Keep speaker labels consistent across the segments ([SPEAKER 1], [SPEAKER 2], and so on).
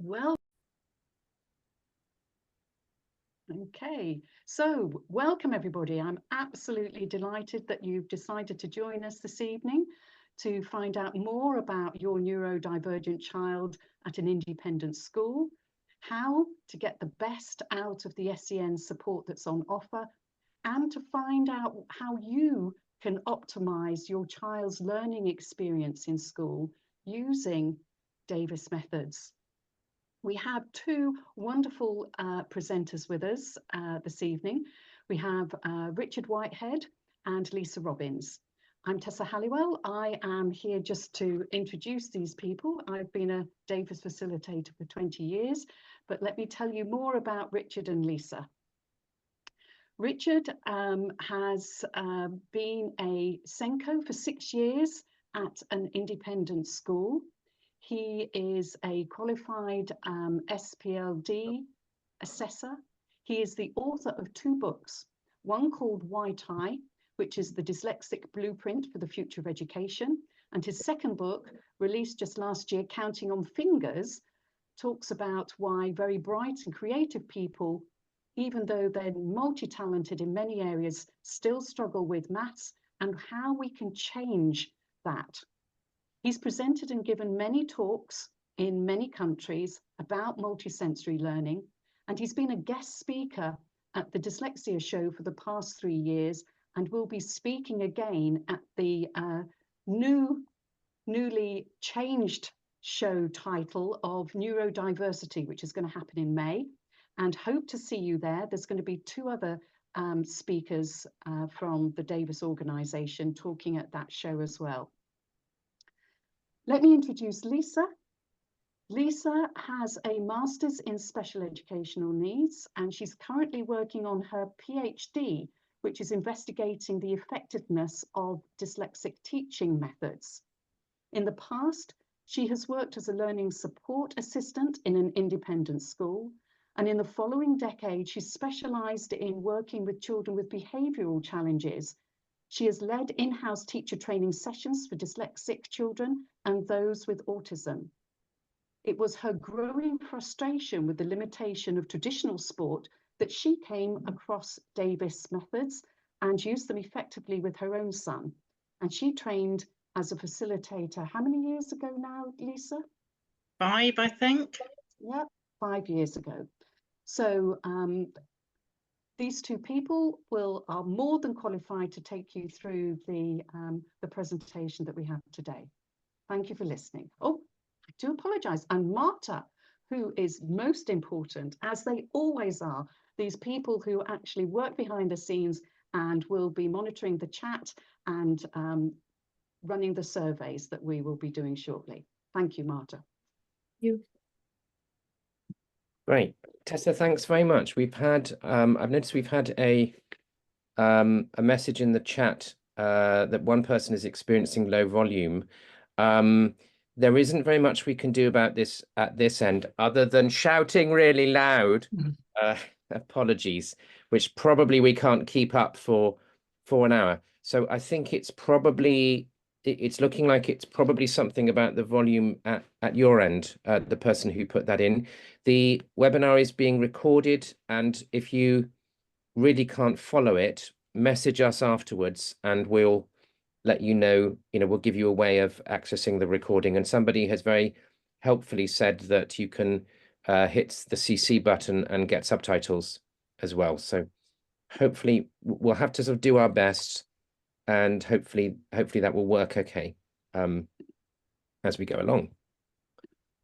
[SPEAKER 1] Well, okay, so welcome everybody. I'm absolutely delighted that you've decided to join us this evening to find out more about your neurodivergent child at an independent school, how to get the best out of the SEN support that's on offer, and to find out how you can optimize your child's learning experience in school using Davis methods. We have two wonderful presenters with us this evening. We have Richard Whitehead and Lisa Robbins. I'm Tessa Halliwell. I am here just to introduce these people. I've been a Davis facilitator for 20 years, but let me tell you more about Richard and Lisa. Richard has been a Senko for 6 years at an independent school. He is a qualified SPLD assessor. He is the author of 2 books, one called Why Tie, which is the dyslexic blueprint for the future of education. And his second book, released just last year, Counting on Fingers, talks about why very bright and creative people, even though they're multi-talented in many areas, still struggle with maths and how we can change that. He's presented and given many talks in many countries about multisensory learning, and he's been a guest speaker at the Dyslexia Show for the past 3 years and will be speaking again at the newly changed show title of Neurodiversity, which is going to happen in May, and hope to see you there. There's going to be 2 other speakers from the Davis organization talking at that show as well. Let me introduce Lisa. Lisa has a master's in special educational needs, and she's currently working on her PhD, which is investigating the effectiveness of dyslexic teaching methods. In the past, she has worked as a learning support assistant in an independent school, and in the following decade, she's specialized in working with children with behavioral challenges. She has led in-house teacher training sessions for dyslexic children and those with autism. It was her growing frustration with the limitation of traditional sport that she came across Davis methods and used them effectively with her own son. And she trained as a facilitator. How many years ago now, Lisa?
[SPEAKER 2] 5, I think.
[SPEAKER 1] Yep, 5 years ago. So these 2 people are more than qualified to take you through the presentation that we have today. Thank you for listening. Oh, I do apologize. And Marta, who is most important, as they always are, these people who actually work behind the scenes and will be monitoring the chat and running the surveys that we will be doing shortly. Thank you, Marta.
[SPEAKER 2] You.
[SPEAKER 3] Great. Tessa, thanks very much. We've had, I've noticed we've had a message in the chat that one person is experiencing low volume. There isn't very much we can do about this at this end, other than shouting really loud. Apologies, which probably we can't keep up for an hour. So I think it's probably, it's looking like it's probably something about the volume at your end, the person who put that in. The webinar is being recorded, and if you really can't follow it, message us afterwards and we'll let you know, we'll give you a way of accessing the recording. And somebody has very helpfully said that you can hit the CC button and get subtitles as well. So hopefully we'll have to sort of do our best, and hopefully that will work okay as we go along.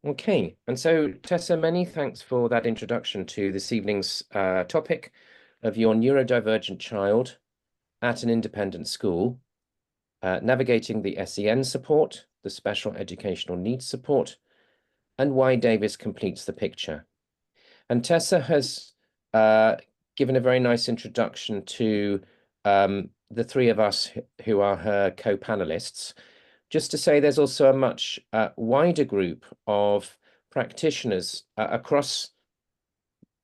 [SPEAKER 3] Okay, and so Tessa, many thanks for that introduction to this evening's topic of your neurodivergent child at an independent school, navigating the SEN support, the special educational needs support, and why Davis completes the picture. And Tessa has given a very nice introduction to the 3 of us who are her co-panelists. Just to say there's also a much wider group of practitioners across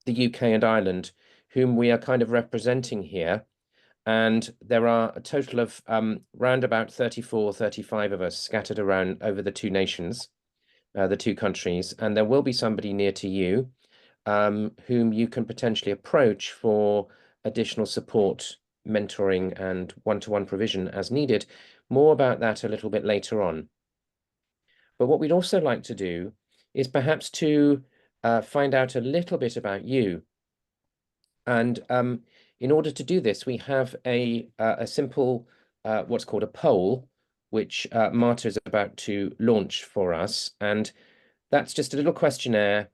[SPEAKER 3] the UK and Ireland whom we are kind of representing here. And there are a total of round about 34, 35 of us scattered around over the 2 nations. the two countries, and there will be somebody near to you whom you can potentially approach for additional support, mentoring, and one-to-one provision as needed. More about that a little bit later on. But what we'd also like to do is perhaps to find out a little bit about you. And in order to do this, we have a simple, what's called a poll, which Marta is about to launch for us. And that's just a little questionnaire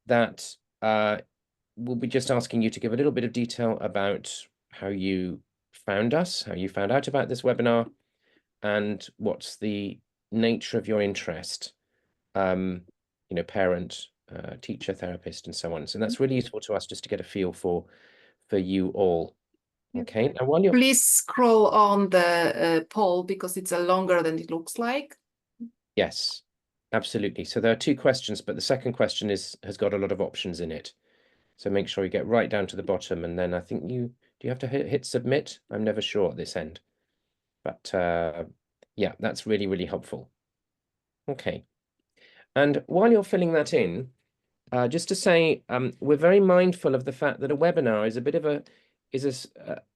[SPEAKER 3] that we'll be just asking you to give a little bit of detail about how you found us, how you found out about this webinar, and what's the nature of your interest, you know, parent, teacher, therapist, and so on. So that's really useful to us just to get a feel for you all. Okay, now while you're
[SPEAKER 2] Please scroll on the poll because it's longer than it looks like.
[SPEAKER 3] Yes, absolutely. So there are two questions, but the second question has got a lot of options in it. So make sure you get right down to the bottom, and then I think do you have to hit submit? I'm never sure at this end. But yeah, that's really, really helpful. Okay. And while you're filling that in, just to say, we're very mindful of the fact that a webinar is a bit of a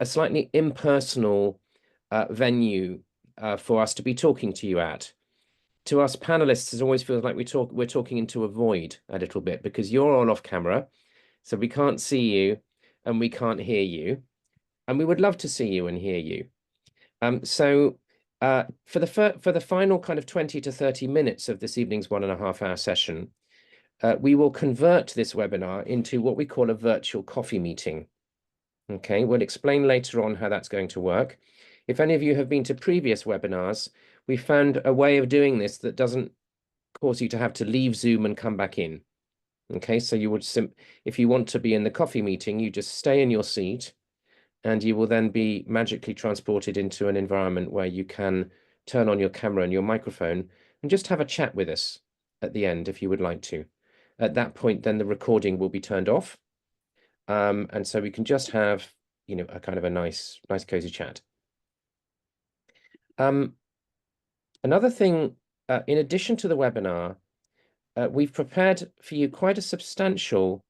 [SPEAKER 3] slightly impersonal venue for us to be talking to you at. To us panelists, it always feels like we're talking into a void a little bit because you're all off camera, so we can't see you and we can't hear you, and we would love to see you and hear you. So for the final kind of 20 to 30 minutes of this evening's 1.5 hour session, we will convert this webinar into what we call a virtual coffee meeting. Okay, we'll explain later on how that's going to work. If any of you have been to previous webinars, we found a way of doing this that doesn't cause you to have to leave Zoom and come back in. Okay, so you would if you want to be in the coffee meeting, you just stay in your seat and you will then be magically transported into an environment where you can turn on your camera and your microphone and just have a chat with us at the end if you would like to. At that point, then the recording will be turned off. And so we can just have, you know, a kind of a nice cozy chat. Another thing, in addition to the webinar, we've prepared for you quite a substantial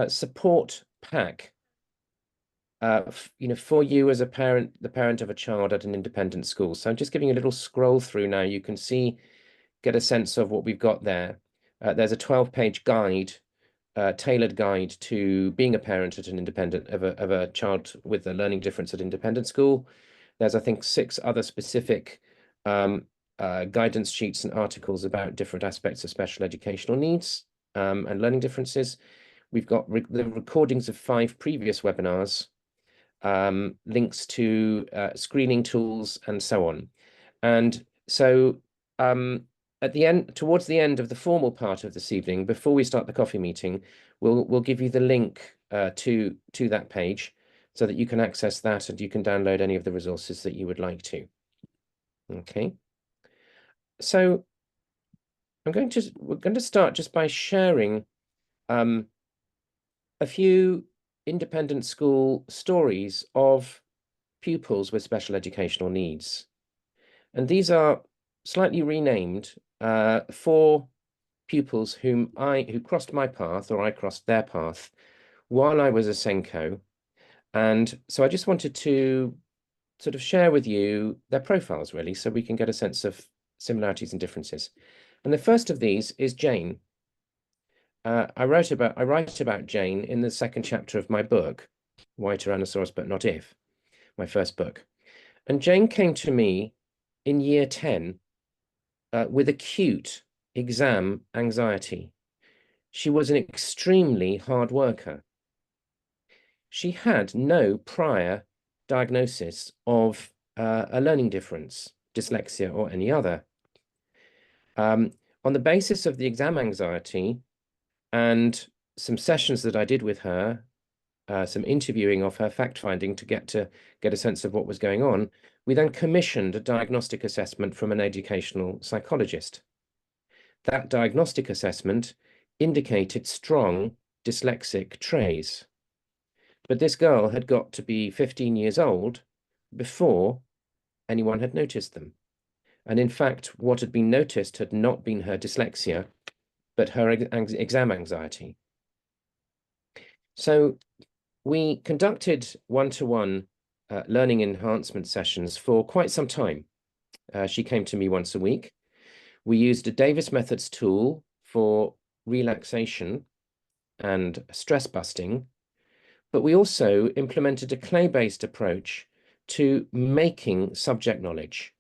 [SPEAKER 3] support pack, you know, for you as a parent, the parent of a child at an independent school. So I'm just giving a little scroll through now. You can get a sense of what we've got there. There's a 12-page guide, tailored guide to being a parent at an independent of a child with a learning difference at independent school. There's, I think, 6 other specific guidance sheets and articles about different aspects of special educational needs and learning differences. We've got the recordings of 5 previous webinars, links to screening tools, and so on. And so at the end, towards the end of the formal part of this evening, before we start the coffee meeting, we'll give you the link to that page so that you can access that and you can download any of the resources that you would like to. Okay. So we're going to start just by sharing a few independent school stories of pupils with special educational needs. And these are slightly renamed for pupils who crossed my path, or I crossed their path, while I was a Senko. And so I just wanted to sort of share with you their profiles, really, so we can get a sense of similarities and differences. And the first of these is Jane. I write about Jane in the second chapter of my book, Why Tyrannosaurus But Not If, my first book. And Jane came to me in year 10 with acute exam anxiety. She was an extremely hard worker. She had no prior diagnosis of a learning difference, dyslexia, or any other. On the basis of the exam anxiety and some sessions that I did with her, some interviewing of her, fact-finding to get a sense of what was going on, we then commissioned a diagnostic assessment from an educational psychologist. That diagnostic assessment indicated strong dyslexic traits. But this girl had got to be 15 years old before anyone had noticed them. And in fact, what had been noticed had not been her dyslexia, but her exam anxiety. So we conducted one-to-one learning enhancement sessions for quite some time. She came to me once a week. We used a Davis Methods tool for relaxation and stress busting, but we also implemented a clay-based approach to making subject knowledge.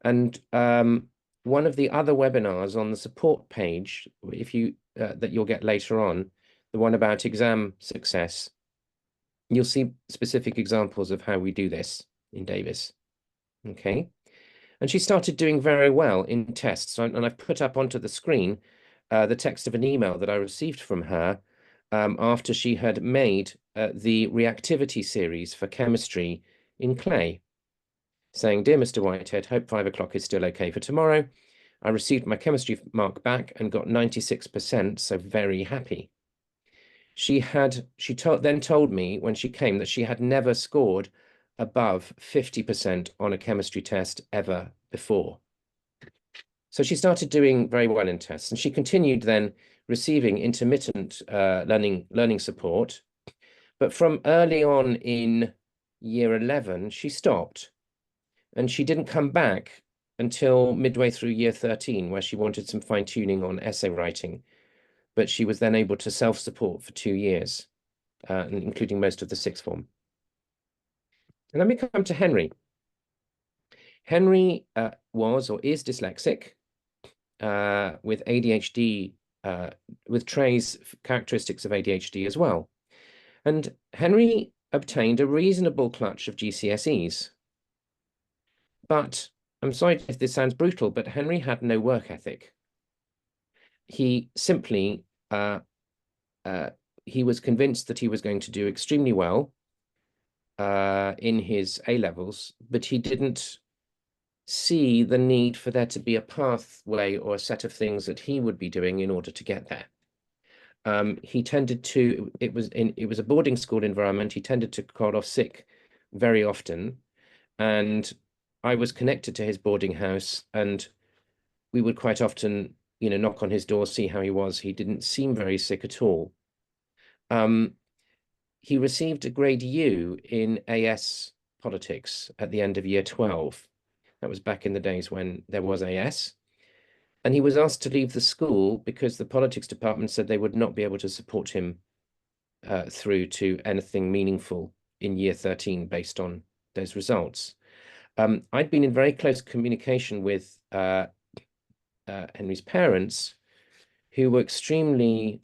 [SPEAKER 3] And one of the other webinars on the support page, if you that you'll get later on, the one about exam success, you'll see specific examples of how we do this in Davis. Okay. And she started doing very well in tests. And I've put up onto the screen the text of an email that I received from her after she had made the reactivity series for chemistry in clay, saying, "Dear Mr. Whitehead, hope 5 o'clock is still okay for tomorrow. I received my chemistry mark back and got 96%, so very happy." She then told me when she came that she had never scored above 50% on a chemistry test ever before. So she started doing very well in tests, and she continued then receiving intermittent learning support. But from early on in year 11, she stopped, and she didn't come back until midway through year 13, where she wanted some fine-tuning on essay writing. But she was then able to self-support for 2 years, including most of the sixth form. And let me come to Henry. Henry was or is dyslexic with ADHD, with Trey's characteristics of ADHD as well. And Henry obtained a reasonable clutch of GCSEs. But I'm sorry if this sounds brutal, but Henry had no work ethic. He simply, he was convinced that he was going to do extremely well in his A-levels, but he didn't see the need for there to be a pathway or a set of things that he would be doing in order to get there. He tended to, it was a boarding school environment. He tended to call off sick very often. And I was connected to his boarding house, and we would quite often, knock on his door, see how he was. He didn't seem very sick at all. He received a grade U in AS politics at the end of year 12. That was back in the days when there was AS. And he was asked to leave the school because the politics department said they would not be able to support him through to anything meaningful in year 13 based on those results. I'd been in very close communication with Henry's parents, who were extremely,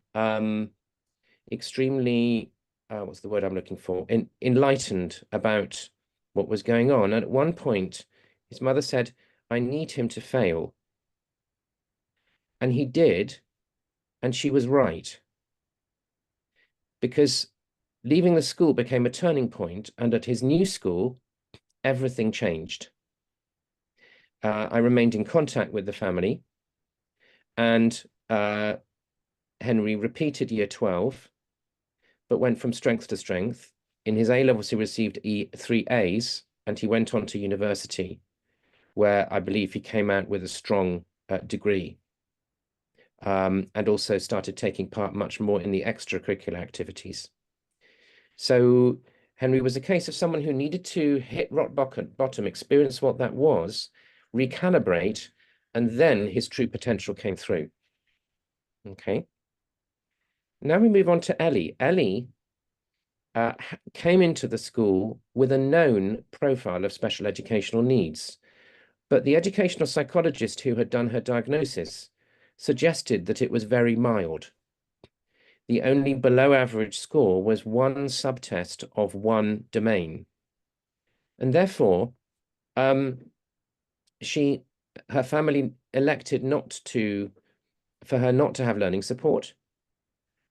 [SPEAKER 3] what's the word I'm looking for? Enlightened about what was going on. And at one point, his mother said, "I need him to fail." And he did, and she was right. Because leaving the school became a turning point, and at his new school, everything changed. I remained in contact with the family, and Henry repeated year 12, but went from strength to strength. In his A-levels, he received 3 A's, and he went on to university, where I believe he came out with a strong degree, and also started taking part much more in the extracurricular activities. So Henry was a case of someone who needed to hit rock bottom, experience what that was, recalibrate, and then his true potential came through. Okay. Now we move on to Ellie. Ellie came into the school with a known profile of special educational needs, but the educational psychologist who had done her diagnosis suggested that it was very mild. The only below average score was one subtest of one domain. And therefore, her family elected for her not to have learning support.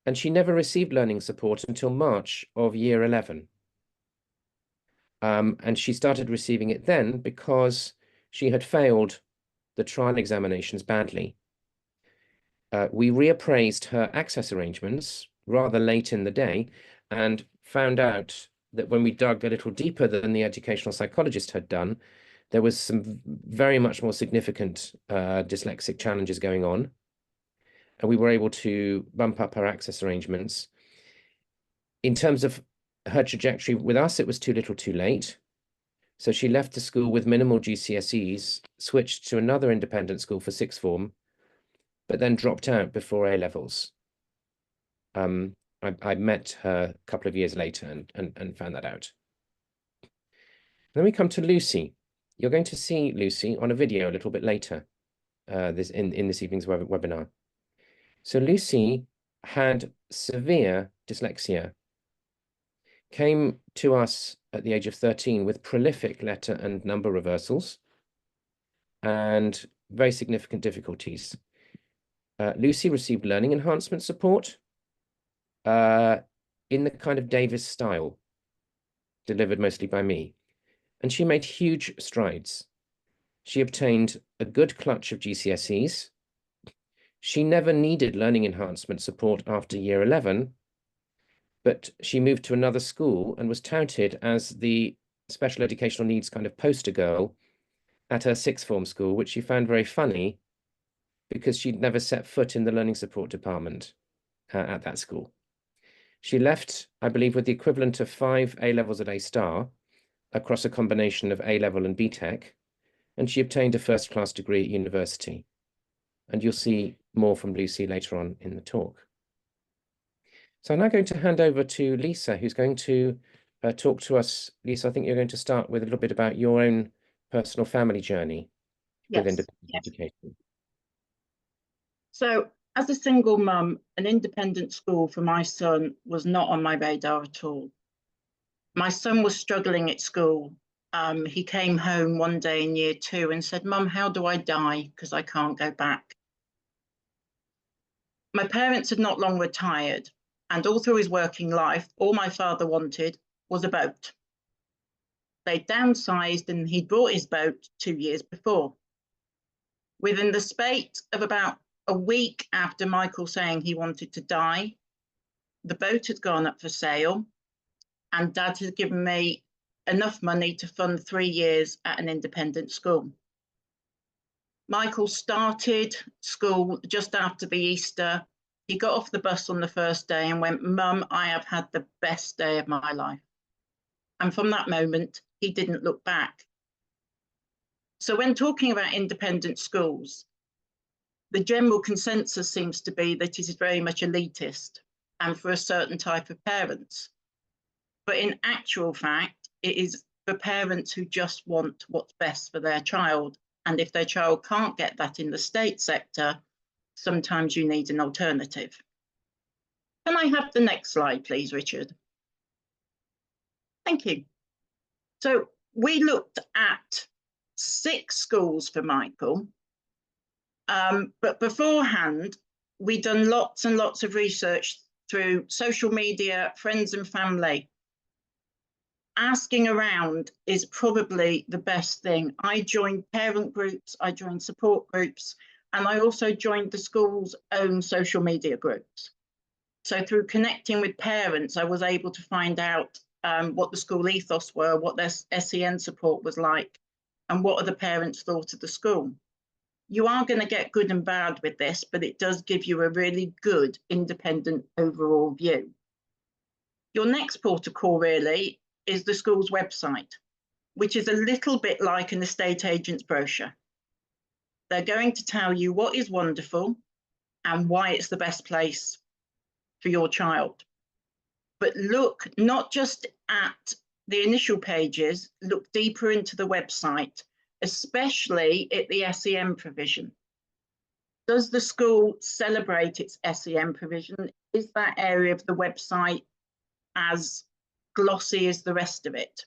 [SPEAKER 3] And she never received learning support until March of year 11. And she started receiving it then because she had failed the trial examinations badly. We reappraised her access arrangements rather late in the day and found out that when we dug a little deeper than the educational psychologist had done, there was some very much more significant dyslexic challenges going on, and we were able to bump up her access arrangements. In terms of her trajectory with us, it was too little too late. So she left the school with minimal GCSEs, switched to another independent school for sixth form, but then dropped out before A-levels. I met her a couple of years later and found that out. Then we come to Lucy. You're going to see Lucy on a video a little bit later in this evening's webinar. So Lucy had severe dyslexia, came to us at the age of 13 with prolific letter and number reversals and very significant difficulties. Lucy received learning enhancement support in the kind of Davis style, delivered mostly by me. And she made huge strides. She obtained a good clutch of GCSEs. She never needed learning enhancement support after year 11, but she moved to another school and was touted as the special educational needs kind of poster girl at her sixth form school, which she found very funny because she'd never set foot in the learning support department at that school. She left, I believe, with the equivalent of 5 A-levels at A-star across a combination of A-level and BTEC, and she obtained a first-class degree at university. And you'll see more from Lucy later on in the talk. So I'm now going to hand over to Lisa, who's going to talk to us. Lisa, I think you're going to start with a little bit about your own personal family journey with independent education.
[SPEAKER 4] So as a single mum, an independent school for my son was not on my radar at all. My son was struggling at school. He came home one day in year 2 and said, "Mum, how do I die? Because I can't go back." My parents had not long retired, and all through his working life, all my father wanted was a boat. They downsized and he'd bought his boat 2 years before. Within the space of about a week after Michael saying he wanted to die, the boat had gone up for sale, and Dad had given me enough money to fund 3 years at an independent school. Michael started school just after the Easter. He got off the bus on the first day and went, "Mum, I have had the best day of my life." And from that moment, he didn't look back. So when talking about independent schools, the general consensus seems to be that it is very much elitist and for a certain type of parents. But in actual fact, it is for parents who just want what's best for their child. And if their child can't get that in the state sector, sometimes you need an alternative. Can I have the next slide, please, Richard? Thank you. So we looked at 6 schools for Michael, but beforehand, we'd done lots and lots of research through social media, friends and family. Asking around is probably the best thing. I joined parent groups, I joined support groups, and I also joined the school's own social media groups. So through connecting with parents, I was able to find out what the school ethos were, what their SEN support was like, and what other parents thought of the school. You are going to get good and bad with this, but it does give you a really good independent overall view. Your next port of call really is the school's website, which is a little bit like an estate agent's brochure. They're going to tell you what is wonderful and why it's the best place for your child. But look not just at the initial pages, look deeper into the website, especially at the SEN provision. Does the school celebrate its SEN provision? Is that area of the website as glossy as the rest of it?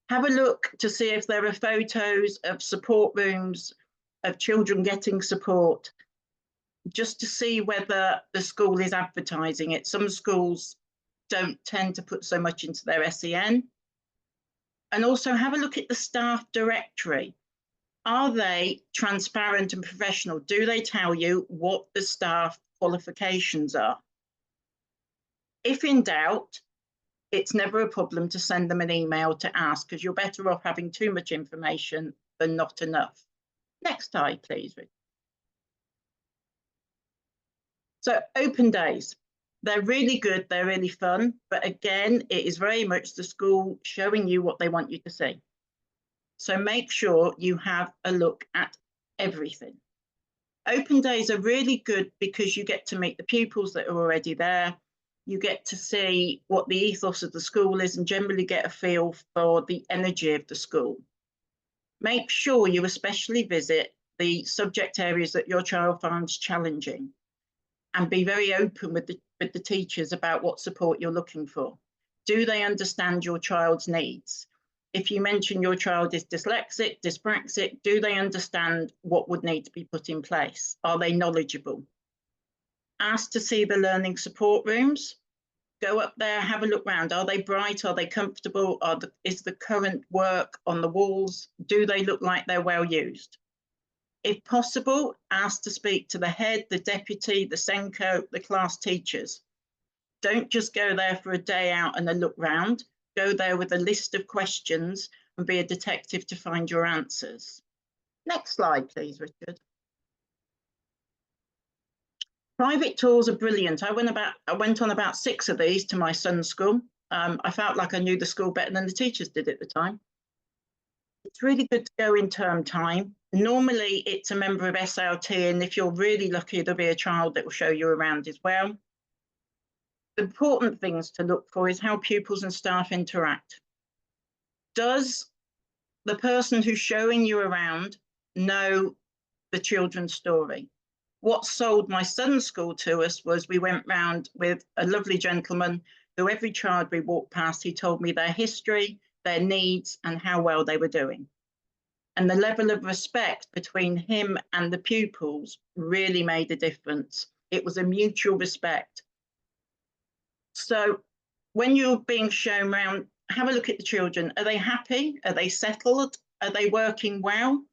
[SPEAKER 4] Have a look to see if there are photos of support rooms, of children getting support, just to see whether the school is advertising it. Some schools don't tend to put so much into their SEN. And also have a look at the staff directory. Are they transparent and professional? Do they tell you what the staff qualifications are? If in doubt, it's never a problem to send them an email to ask, because you're better off having too much information than not enough. Next slide, please, Richard. So open days, they're really good, they're really fun, but again, it is very much the school showing you what they want you to see. So make sure you have a look at everything. Open days are really good because you get to meet the pupils that are already there. You get to see what the ethos of the school is and generally get a feel for the energy of the school. Make sure you especially visit the subject areas that your child finds challenging, and be very open with the teachers about what support you're looking for. Do they understand your child's needs? If you mention your child is dyslexic, dyspraxic, do they understand what would need to be put in place? Are they knowledgeable? Ask to see the learning support rooms. Go up there, have a look round. Are they bright? Are they comfortable? Is the current work on the walls? Do they look like they're well used? If possible, ask to speak to the head, the deputy, the SENCO, the class teachers. Don't just go there for a day out and a look round. Go there with a list of questions and be a detective to find your answers. Next slide, please, Richard. Private tours are brilliant. I went on about 6 of these to my son's school. I felt like I knew the school better than the teachers did at the time. It's really good to go in term time. Normally it's a member of SLT, and if you're really lucky, there'll be a child that will show you around as well. The important things to look for is how pupils and staff interact. Does the person who's showing you around know the children's story? What sold my son's school to us was we went round with a lovely gentleman who every child we walked past, he told me their history, their needs, and how well they were doing. And the level of respect between him and the pupils really made a difference. It was a mutual respect. So when you're being shown around, have a look at the children. Are they happy? Are they settled? Are they working well?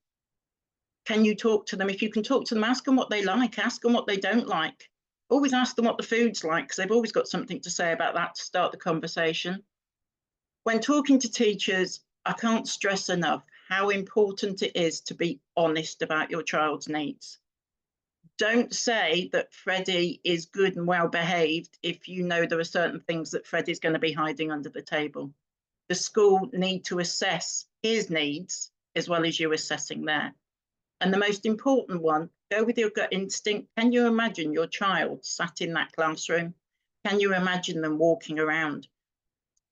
[SPEAKER 4] Can you talk to them? If you can talk to them, ask them what they like, ask them what they don't like. Always ask them what the food's like, because they've always got something to say about that to start the conversation. When talking to teachers, I can't stress enough how important it is to be honest about your child's needs. Don't say that Freddie is good and well behaved if you know there are certain things that Freddie's going to be hiding under the table. The school need to assess his needs as well as you assessing there. And the most important one, go with your gut instinct. Can you imagine your child sat in that classroom? Can you imagine them walking around?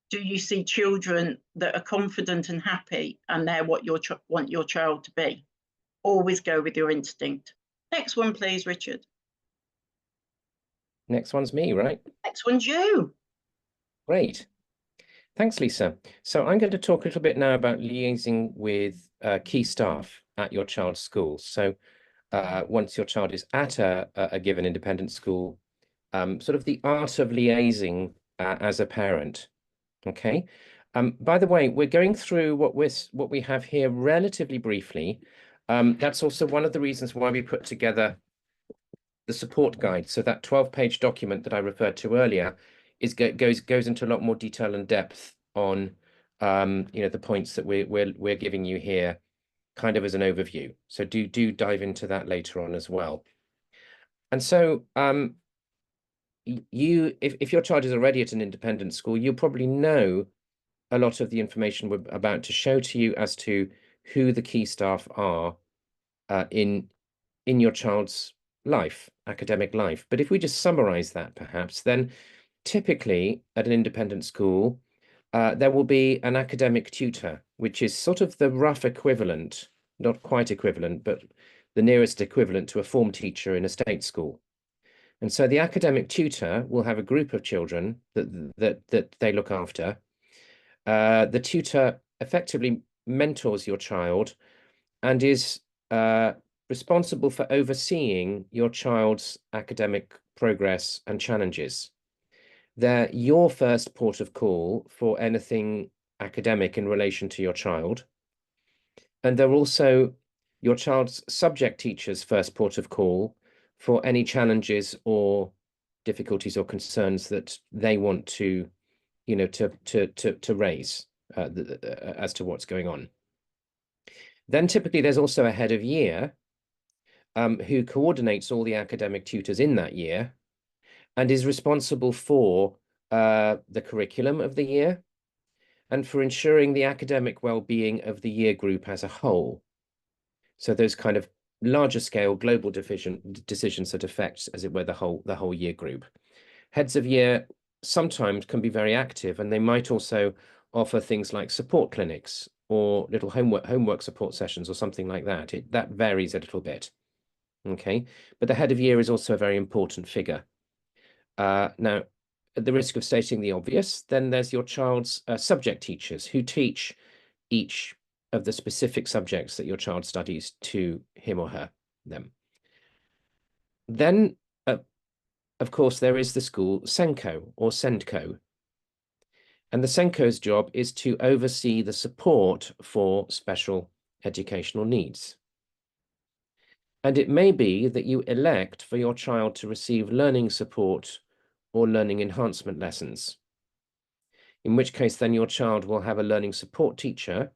[SPEAKER 4] Do you see children that are confident and happy, and they're what you want your child to be? Always go with your instinct. Next one, please, Richard.
[SPEAKER 3] Next one's me, right?
[SPEAKER 4] Next one's you.
[SPEAKER 3] Great. Thanks, Lisa. So I'm going to talk a little bit now about liaising with key staff at your child's school. So once your child is at a given independent school, sort of the art of liaising as a parent. Okay. By the way, we're going through what we have here relatively briefly. That's also one of the reasons why we put together the support guide. So that 12-page document that I referred to earlier goes into a lot more detail and depth on the points that we're giving you here, kind of as an overview. So do dive into that later on as well. And so if your child is already at an independent school, you'll probably know a lot of the information we're about to show to you as to who the key staff are in your child's life, academic life. But if we just summarize that perhaps, then typically at an independent school, there will be an academic tutor, which is sort of the rough equivalent, not quite equivalent, but the nearest equivalent to a form teacher in a state school. And so the academic tutor will have a group of children that they look after. The tutor effectively mentors your child and is responsible for overseeing your child's academic progress and challenges. They're your first port of call for anything academic in relation to your child. And they're also your child's subject teacher's first port of call for any challenges or difficulties or concerns that they want to you know, to raise as to what's going on. Then typically there's also a head of year who coordinates all the academic tutors in that year and is responsible for the curriculum of the year and for ensuring the academic well-being of the year group as a whole. So those kind of larger scale global decisions that affect, as it were, the whole year group. Heads of year sometimes can be very active, and they might also offer things like support clinics or little homework support sessions or something like that. That varies a little bit. Okay, but the head of year is also a very important figure. Now, at the risk of stating the obvious, then there's your child's subject teachers who teach each of the specific subjects that your child studies to him or her, them. Then, of course, there is the school SENCO or SENDCO. And the SENCO's job is to oversee the support for special educational needs. And it may be that you elect for your child to receive learning support or learning enhancement lessons, in which case then your child will have a learning support teacher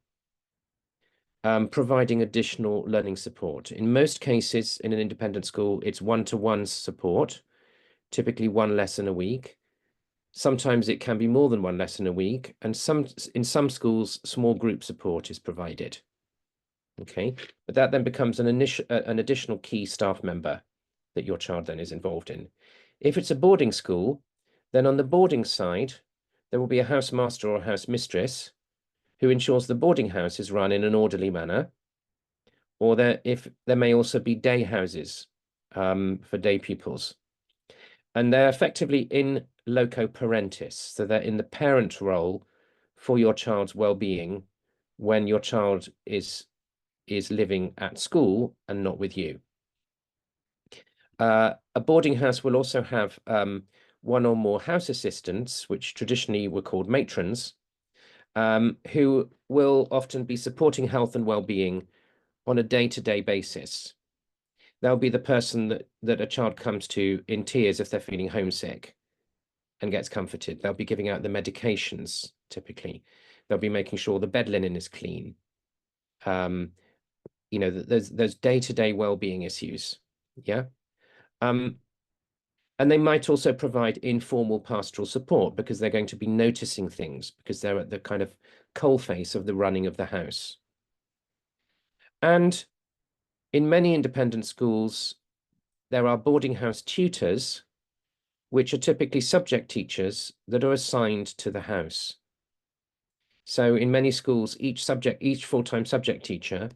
[SPEAKER 3] providing additional learning support. In most cases, in an independent school, it's one-to-one support, typically one lesson a week. Sometimes it can be more than one lesson a week, and in some schools, small group support is provided. Okay, but that then becomes an additional key staff member that your child then is involved in. If it's a boarding school, then on the boarding side, there will be a housemaster or a house mistress who ensures the boarding house is run in an orderly manner, or there may also be day houses for day pupils. And they're effectively in loco parentis, so they're in the parent role for your child's well-being when your child is living at school and not with you. A boarding house will also have one or more house assistants, which traditionally were called matrons, who will often be supporting health and well-being on a day-to-day basis. They'll be the person that a child comes to in tears if they're feeling homesick and gets comforted. They'll be giving out the medications, typically. They'll be making sure the bed linen is clean. You know, there's day-to-day well-being issues, yeah? And they might also provide informal pastoral support because they're going to be noticing things because they're at the kind of coalface of the running of the house. And in many independent schools, there are boarding house tutors, which are typically subject teachers that are assigned to the house. So in many schools, each full-time subject teacher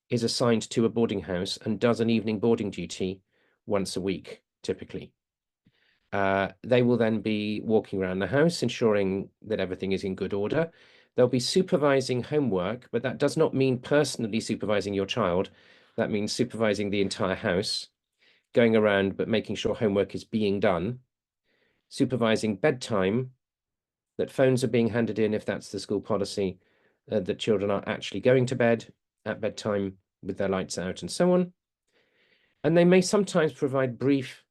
[SPEAKER 3] is assigned to a boarding house and does an evening boarding duty once a week, typically. They will then be walking around the house, ensuring that everything is in good order. They'll be supervising homework, but that does not mean personally supervising your child. That means supervising the entire house, going around but making sure homework is being done, supervising bedtime, that phones are being handed in if that's the school policy, that children are actually going to bed at bedtime with their lights out and so on. And they may sometimes provide brief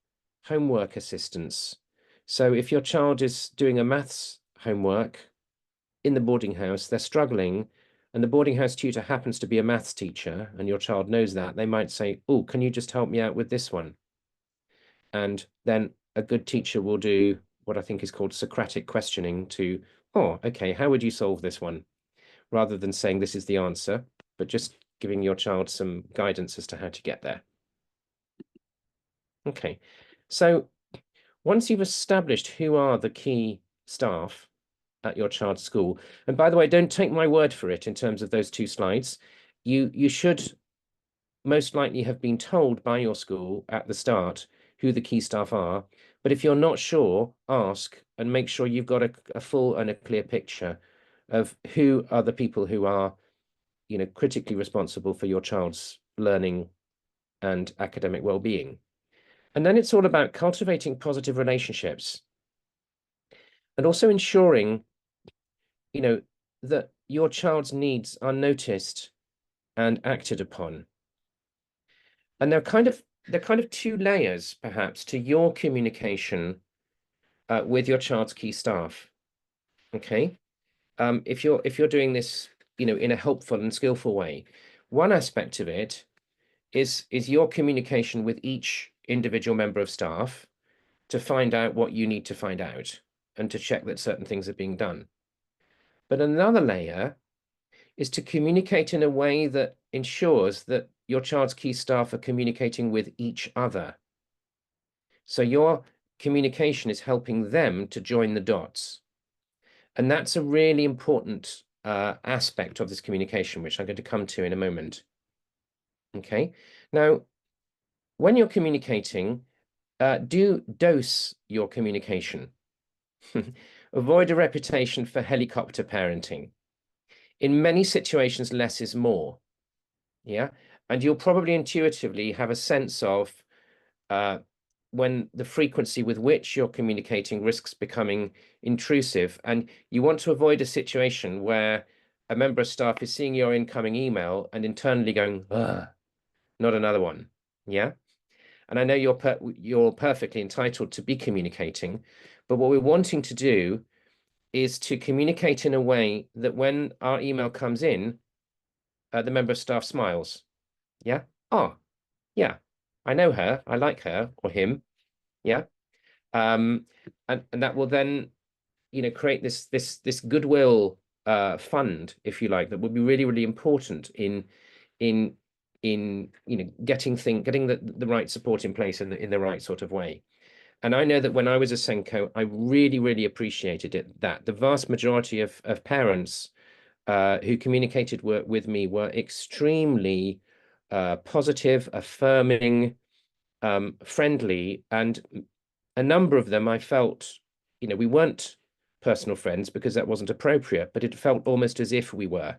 [SPEAKER 3] homework assistance. So if your child is doing a maths homework in the boarding house, they're struggling, and the boarding house tutor happens to be a maths teacher, and your child knows that, they might say, oh, can you just help me out with this one? And then a good teacher will do what I think is called Socratic questioning to, oh, okay, how would you solve this one? Rather than saying this is the answer, but just giving your child some guidance as to how to get there. Okay, so once you've established who are the key staff at your child's school, and by the way, don't take my word for it in terms of those two slides, you should most likely have been told by your school at the start who the key staff are, but if you're not sure, ask and make sure you've got a full and a clear picture of who are the people who are, you know, critically responsible for your child's learning and academic well-being. And then it's all about cultivating positive relationships and also ensuring, you know, that your child's needs are noticed and acted upon. And there are kind of two layers, perhaps, to your communication with your child's key staff. Okay. If you're doing this, in a helpful and skillful way, one aspect of it is your communication with each individual member of staff to find out what you need to find out and to check that certain things are being done. But another layer is to communicate in a way that ensures that your child's key staff are communicating with each other. So your communication is helping them to join the dots. And that's a really important aspect of this communication, which I'm going to come to in a moment. Okay. Now, when you're communicating, do dose your communication. Avoid a reputation for helicopter parenting. In many situations, less is more. Yeah. And you'll probably intuitively have a sense of when the frequency with which you're communicating risks becoming intrusive. And you want to avoid a situation where a member of staff is seeing your incoming email and internally going, ugh, not another one. Yeah. And I know you're perfectly entitled to be communicating, but what we're wanting to do is to communicate in a way that when our email comes in, the member of staff smiles. Yeah. Oh, yeah. I know her. I like her or him. Yeah. And that will then, create this goodwill fund, if you like, that will be really, really important in getting the right support in place in the right sort of way. And I know that when I was a Senko, I really, really appreciated it, that the vast majority of parents who communicated with me were extremely positive, affirming, friendly, and a number of them I felt, we weren't personal friends because that wasn't appropriate, but it felt almost as if we were,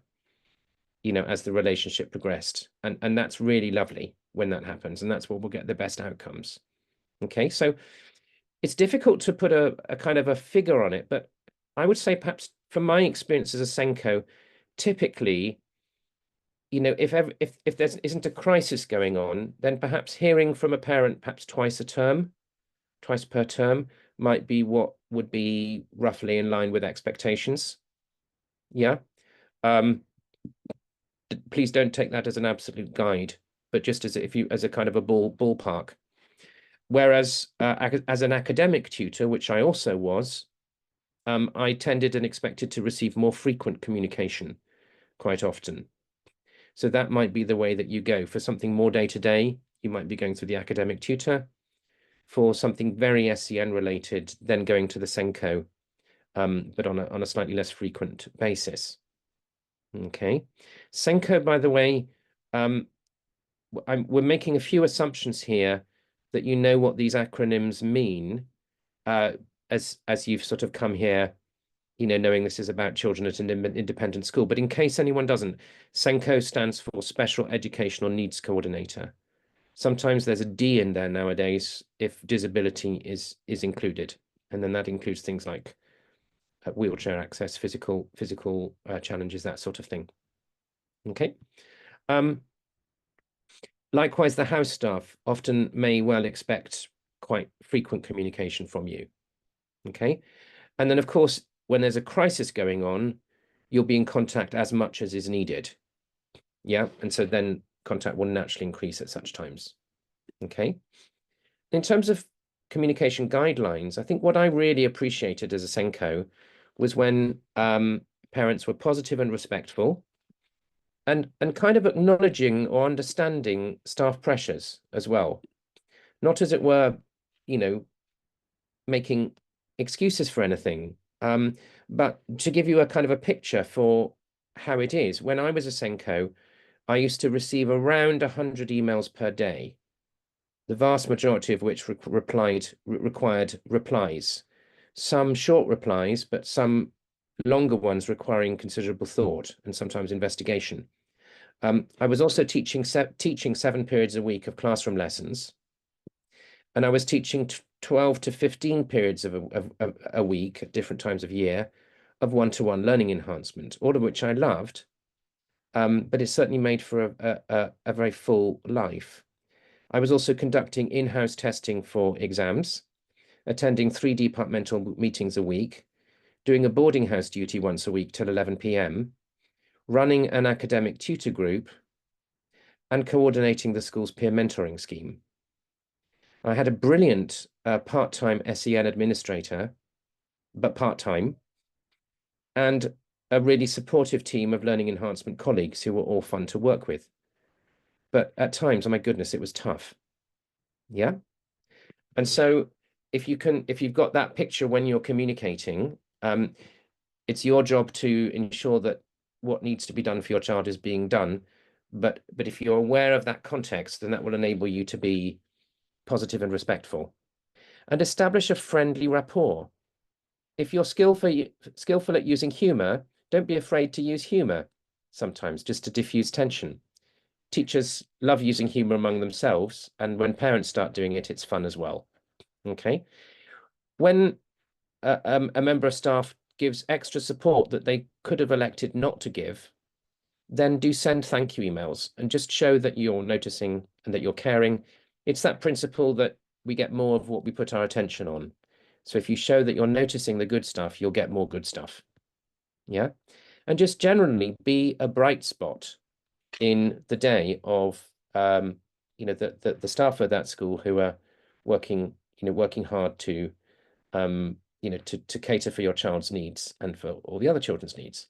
[SPEAKER 3] as the relationship progressed. And that's really lovely when that happens, and that's where we'll get the best outcomes. Okay, so it's difficult to put a kind of a figure on it, but I would say perhaps from my experience as a Senko, typically, if there isn't a crisis going on, then perhaps hearing from a parent perhaps twice per term might be what would be roughly in line with expectations. Yeah. Please don't take that as an absolute guide, but just as a kind of a ballpark. Whereas as an academic tutor, which I also was, I tended and expected to receive more frequent communication quite often. So that might be the way that you go. For something more day-to-day, you might be going through the academic tutor. For something very SEN related, then going to the Senko, but on a slightly less frequent basis. Okay. Senko, by the way, we're making a few assumptions here that you know what these acronyms mean, as you've sort of come here, knowing this is about children at an independent school. But in case anyone doesn't, Senko stands for Special Educational Needs Coordinator. Sometimes there's a D in there nowadays if disability is included, and then that includes things like wheelchair access, physical challenges, that sort of thing. Okay. Likewise, the house staff often may well expect quite frequent communication from you. Okay. And then, of course, when there's a crisis going on, you'll be in contact as much as is needed. Yeah. And so then contact will naturally increase at such times. Okay. In terms of communication guidelines, I think what I really appreciated as a Senko was when parents were positive and respectful, and kind of acknowledging or understanding staff pressures as well. Not, as it were, making excuses for anything, but to give you a kind of a picture for how it is. When I was a Senko, I used to receive around 100 emails per day, the vast majority of which required replies. Some short replies, but some longer ones requiring considerable thought and sometimes investigation. I was also teaching 7 periods a week of classroom lessons, and I was teaching 12 to 15 periods of a week at different times of year of one-to-one learning enhancement, all of which I loved, but it certainly made for a very full life. I was also conducting in-house testing for exams, attending 3 departmental meetings a week, doing a boarding house duty once a week till 11 p.m, running an academic tutor group, and coordinating the school's peer mentoring scheme. I had a brilliant part-time SEN administrator, but part-time, and a really supportive team of learning enhancement colleagues who were all fun to work with. But at times, oh my goodness, it was tough. Yeah. And so if you've got that picture when you're communicating, it's your job to ensure that what needs to be done for your child is being done. But if you're aware of that context, then that will enable you to be positive and respectful, and establish a friendly rapport. If you're skillful at using humor, don't be afraid to use humor sometimes, just to diffuse tension. Teachers love using humor among themselves, and when parents start doing it, it's fun as well. Okay. When a member of staff gives extra support that they could have elected not to give, then do send thank you emails and just show that you're noticing and that you're caring. It's that principle that we get more of what we put our attention on. So if you show that you're noticing the good stuff, you'll get more good stuff. Yeah. And just generally be a bright spot in the day of the staff at that school who are working hard to to cater for your child's needs and for all the other children's needs.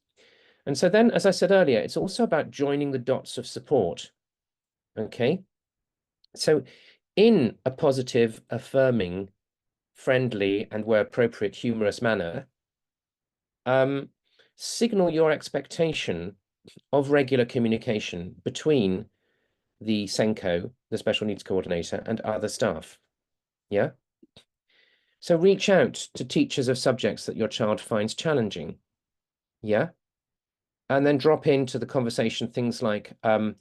[SPEAKER 3] And so then, as I said earlier, it's also about joining the dots of support. Okay. So in a positive, affirming, friendly, and where appropriate, humorous manner, signal your expectation of regular communication between the SENCO, the special needs coordinator, and other staff. Yeah. So reach out to teachers of subjects that your child finds challenging. Yeah. And then drop into the conversation things like, I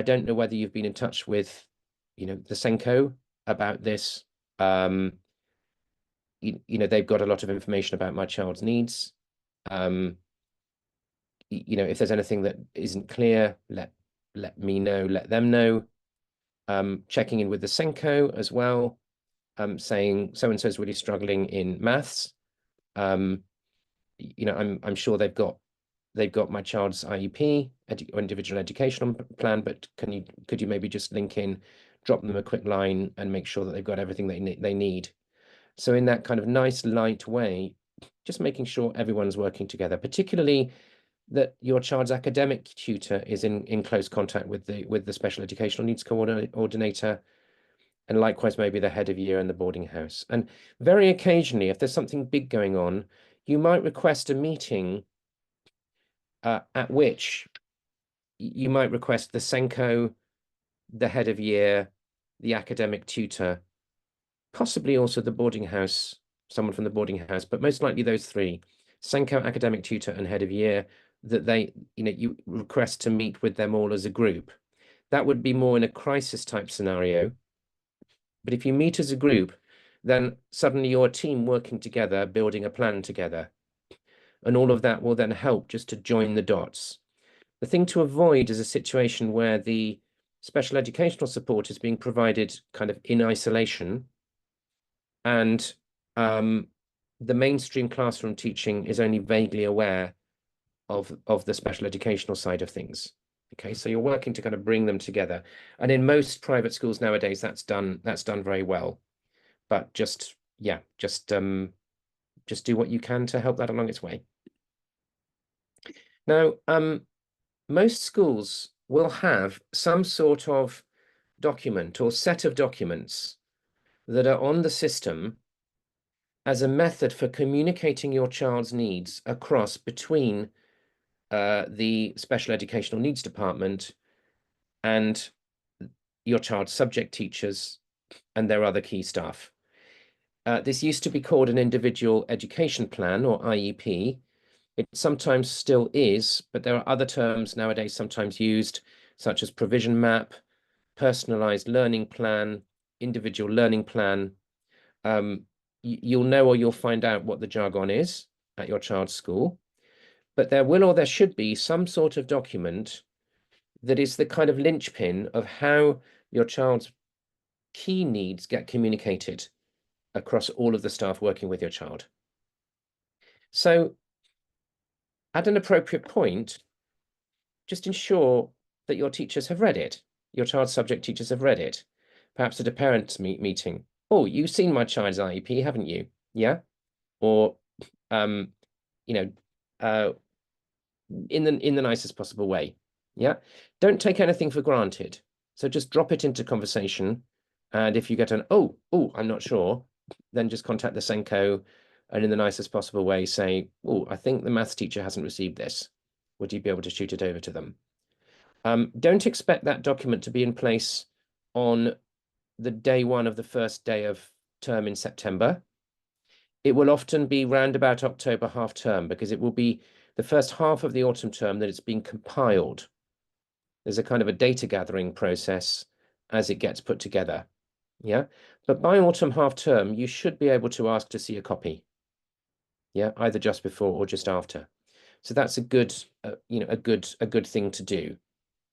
[SPEAKER 3] don't know whether you've been in touch with, the SENCO about this. They've got a lot of information about my child's needs. If there's anything that isn't clear, let me know, let them know. Checking in with the SENCO as well, saying so-and-so is really struggling in maths. I'm sure they've got my child's IEP, individual educational plan, but could you maybe just link in, drop them a quick line and make sure that they've got everything they need. So in that kind of nice, light way, just making sure everyone's working together, particularly that your child's academic tutor is in close contact with the special educational needs coordinator, and likewise maybe the head of year in the boarding house. And very occasionally, if there's something big going on, you might request a meeting at which you might request the SENCO, the head of year, the academic tutor, possibly also the boarding house, someone from the boarding house, but most likely those three, SENCO, academic tutor, and head of year, that you request to meet with them all as a group. That would be more in a crisis type scenario. But if you meet as a group, then suddenly you're a team working together, building a plan together. And all of that will then help just to join the dots. The thing to avoid is a situation where the special educational support is being provided kind of in isolation, and the mainstream classroom teaching is only vaguely aware of the special educational side of things. Okay, so you're working to kind of bring them together. And in most private schools nowadays, that's done very well. But just do what you can to help that along its way. Now, most schools will have some sort of document or set of documents that are on the system as a method for communicating your child's needs across between the special educational needs department and your child's subject teachers and their other key staff. This used to be called an individual education plan, or IEP. It sometimes still is, but there are other terms nowadays sometimes used, such as provision map, personalized learning plan, individual learning plan. You'll know, or you'll find out what the jargon is at your child's school, but there will, or there should be, some sort of document that is the kind of linchpin of how your child's key needs get communicated across all of the staff working with your child. So at an appropriate point, just ensure that your teachers have read it. Your child's subject teachers have read it. Perhaps at a parents' meeting. Oh, you've seen my child's IEP, haven't you? Yeah. Or, you know, in the nicest possible way. Yeah. Don't take anything for granted. So just drop it into conversation. And if you get an, oh, I'm not sure, then just contact the Senko and in the nicest possible way say, oh, I think the maths teacher hasn't received this. Would you be able to shoot it over to them? Don't expect that document to be in place on the day one of the first day of term in September. It will often be round about October half term because it will be the first half of the autumn term that it's being compiled. There's a kind of a data gathering process as it gets put together. Yeah, but by autumn half term, you should be able to ask to see a copy. Yeah, either just before or just after. So that's a good, a good thing to do.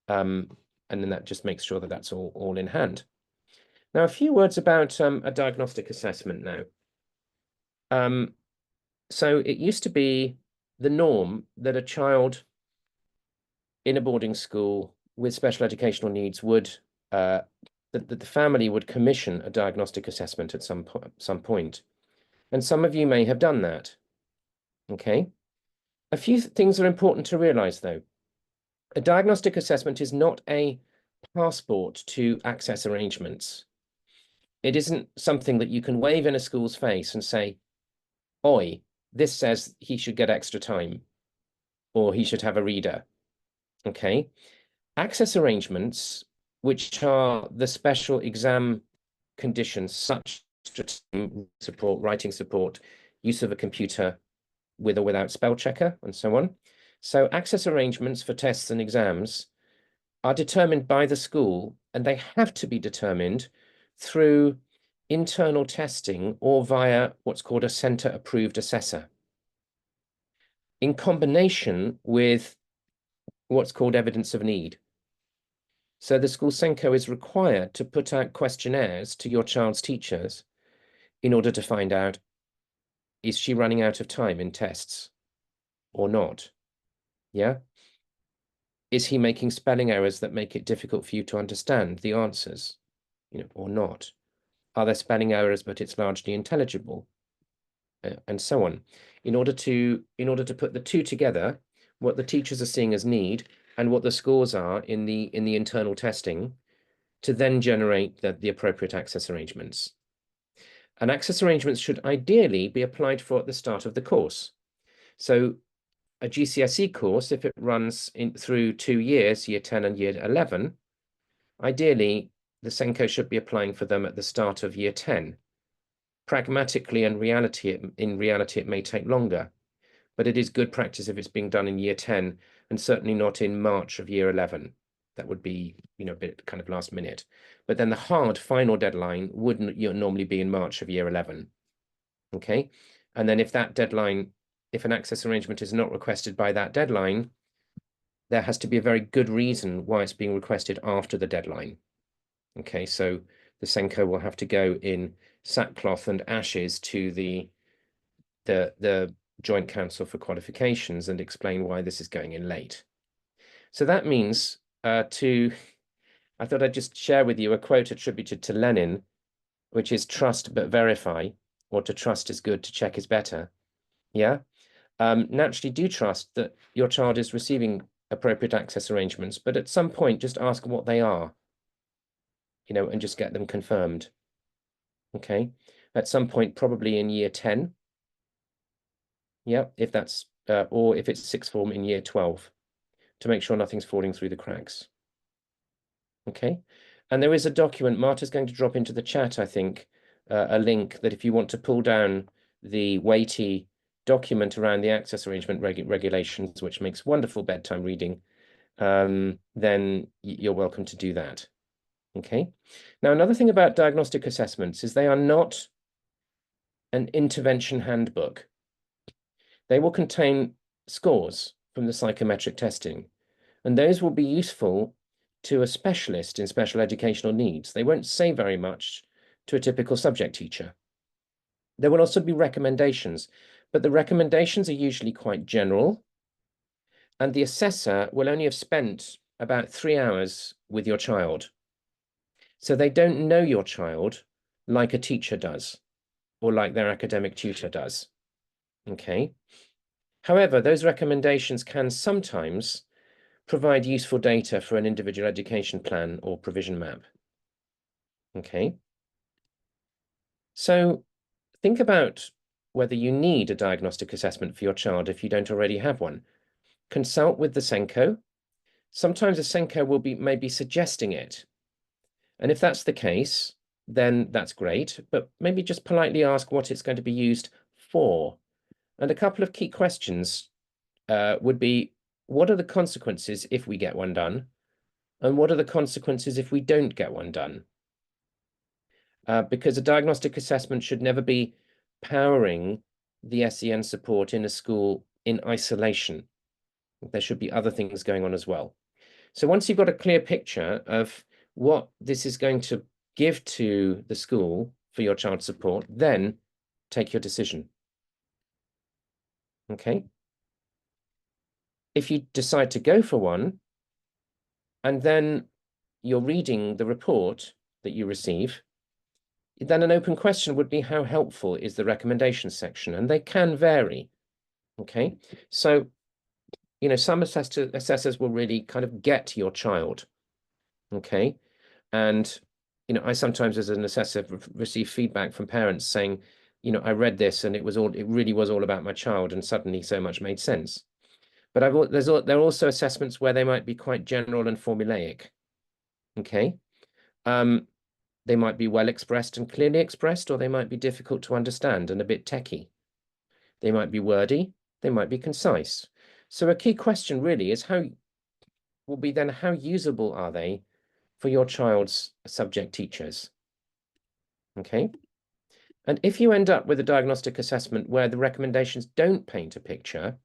[SPEAKER 3] And then that just makes sure that that's all in hand. Now, a few words about a diagnostic assessment now. So it used to be the norm that a child in a boarding school with special educational needs would, that the family would commission a diagnostic assessment at some point. And some of you may have done that. Okay. A few things are important to realize, though. A diagnostic assessment is not a passport to access arrangements. It isn't something that you can wave in a school's face and say, oi, this says he should get extra time or he should have a reader. Okay. Access arrangements, which are the special exam conditions such as support, writing support, use of a computer with or without spell checker, and so on. So access arrangements for tests and exams are determined by the school, and they have to be determined through internal testing or via what's called a centre-approved assessor, in combination with what's called evidence of need. So the school Senko is required to put out questionnaires to your child's teachers in order to find out, is she running out of time in tests or not? Yeah? Is he making spelling errors that make it difficult for you to understand the answers, or not? Are there spelling errors, but it's largely intelligible, and so on? In order to put the two together, what the teachers are seeing as need and what the scores are in the internal testing, to then generate the appropriate access arrangements. And access arrangements should ideally be applied for at the start of the course. So a GCSE course, if it runs through 2 years, year 10 and year 11, ideally, the Senko should be applying for them at the start of year 10. Pragmatically and in reality, it may take longer, but it is good practice if it's being done in year 10 and certainly not in March of year 11. That would be, a bit kind of last minute. But then the hard final deadline wouldn't normally be in March of year 11. Okay. And then if that deadline, if an access arrangement is not requested by that deadline, there has to be a very good reason why it's being requested after the deadline. Okay, so the Senko will have to go in sackcloth and ashes to the Joint Council for Qualifications and explain why this is going in late. So that means I thought I'd just share with you a quote attributed to Lenin, which is trust but verify, or to trust is good, to check is better. Yeah. Naturally do trust that your child is receiving appropriate access arrangements, but at some point just ask what they are, and just get them confirmed. Okay. At some point, probably in year 10. Yeah, if that's, or if it's sixth form in year 12, to make sure nothing's falling through the cracks. Okay. And there is a document, Marta's going to drop into the chat, I think, a link that if you want to pull down the weighty document around the access arrangement regulations, which makes wonderful bedtime reading, then you're welcome to do that. Okay. Now, another thing about diagnostic assessments is they are not an intervention handbook. They will contain scores from the psychometric testing, and those will be useful to a specialist in special educational needs. They won't say very much to a typical subject teacher. There will also be recommendations, but the recommendations are usually quite general, and the assessor will only have spent about 3 hours with your child. So they don't know your child like a teacher does, or like their academic tutor does. Okay. However, those recommendations can sometimes provide useful data for an individual education plan or provision map. Okay. So think about whether you need a diagnostic assessment for your child if you don't already have one. Consult with the SENCO. Sometimes a SENCO will be maybe suggesting it. And if that's the case, then that's great, but maybe just politely ask what it's going to be used for. And a couple of key questions would be, what are the consequences if we get one done? And what are the consequences if we don't get one done? Because a diagnostic assessment should never be powering the SEN support in a school in isolation. There should be other things going on as well. So once you've got a clear picture of what this is going to give to the school for your child's support, then take your decision. Okay. If you decide to go for one, and then you're reading the report that you receive, then an open question would be, how helpful is the recommendation section? And they can vary. Okay. So, you know, some assessors will really kind of get your child. Okay. And, you know, I sometimes as an assessor receive feedback from parents saying, you know, I read this and it really was all about my child, and suddenly so much made sense. But there are also assessments where they might be quite general and formulaic. Okay. They might be well expressed and clearly expressed, or they might be difficult to understand and a bit techie. They might be wordy, they might be concise. So a key question really is how usable are they for your child's subject teachers? Okay. And if you end up with a diagnostic assessment where the recommendations don't paint a picture,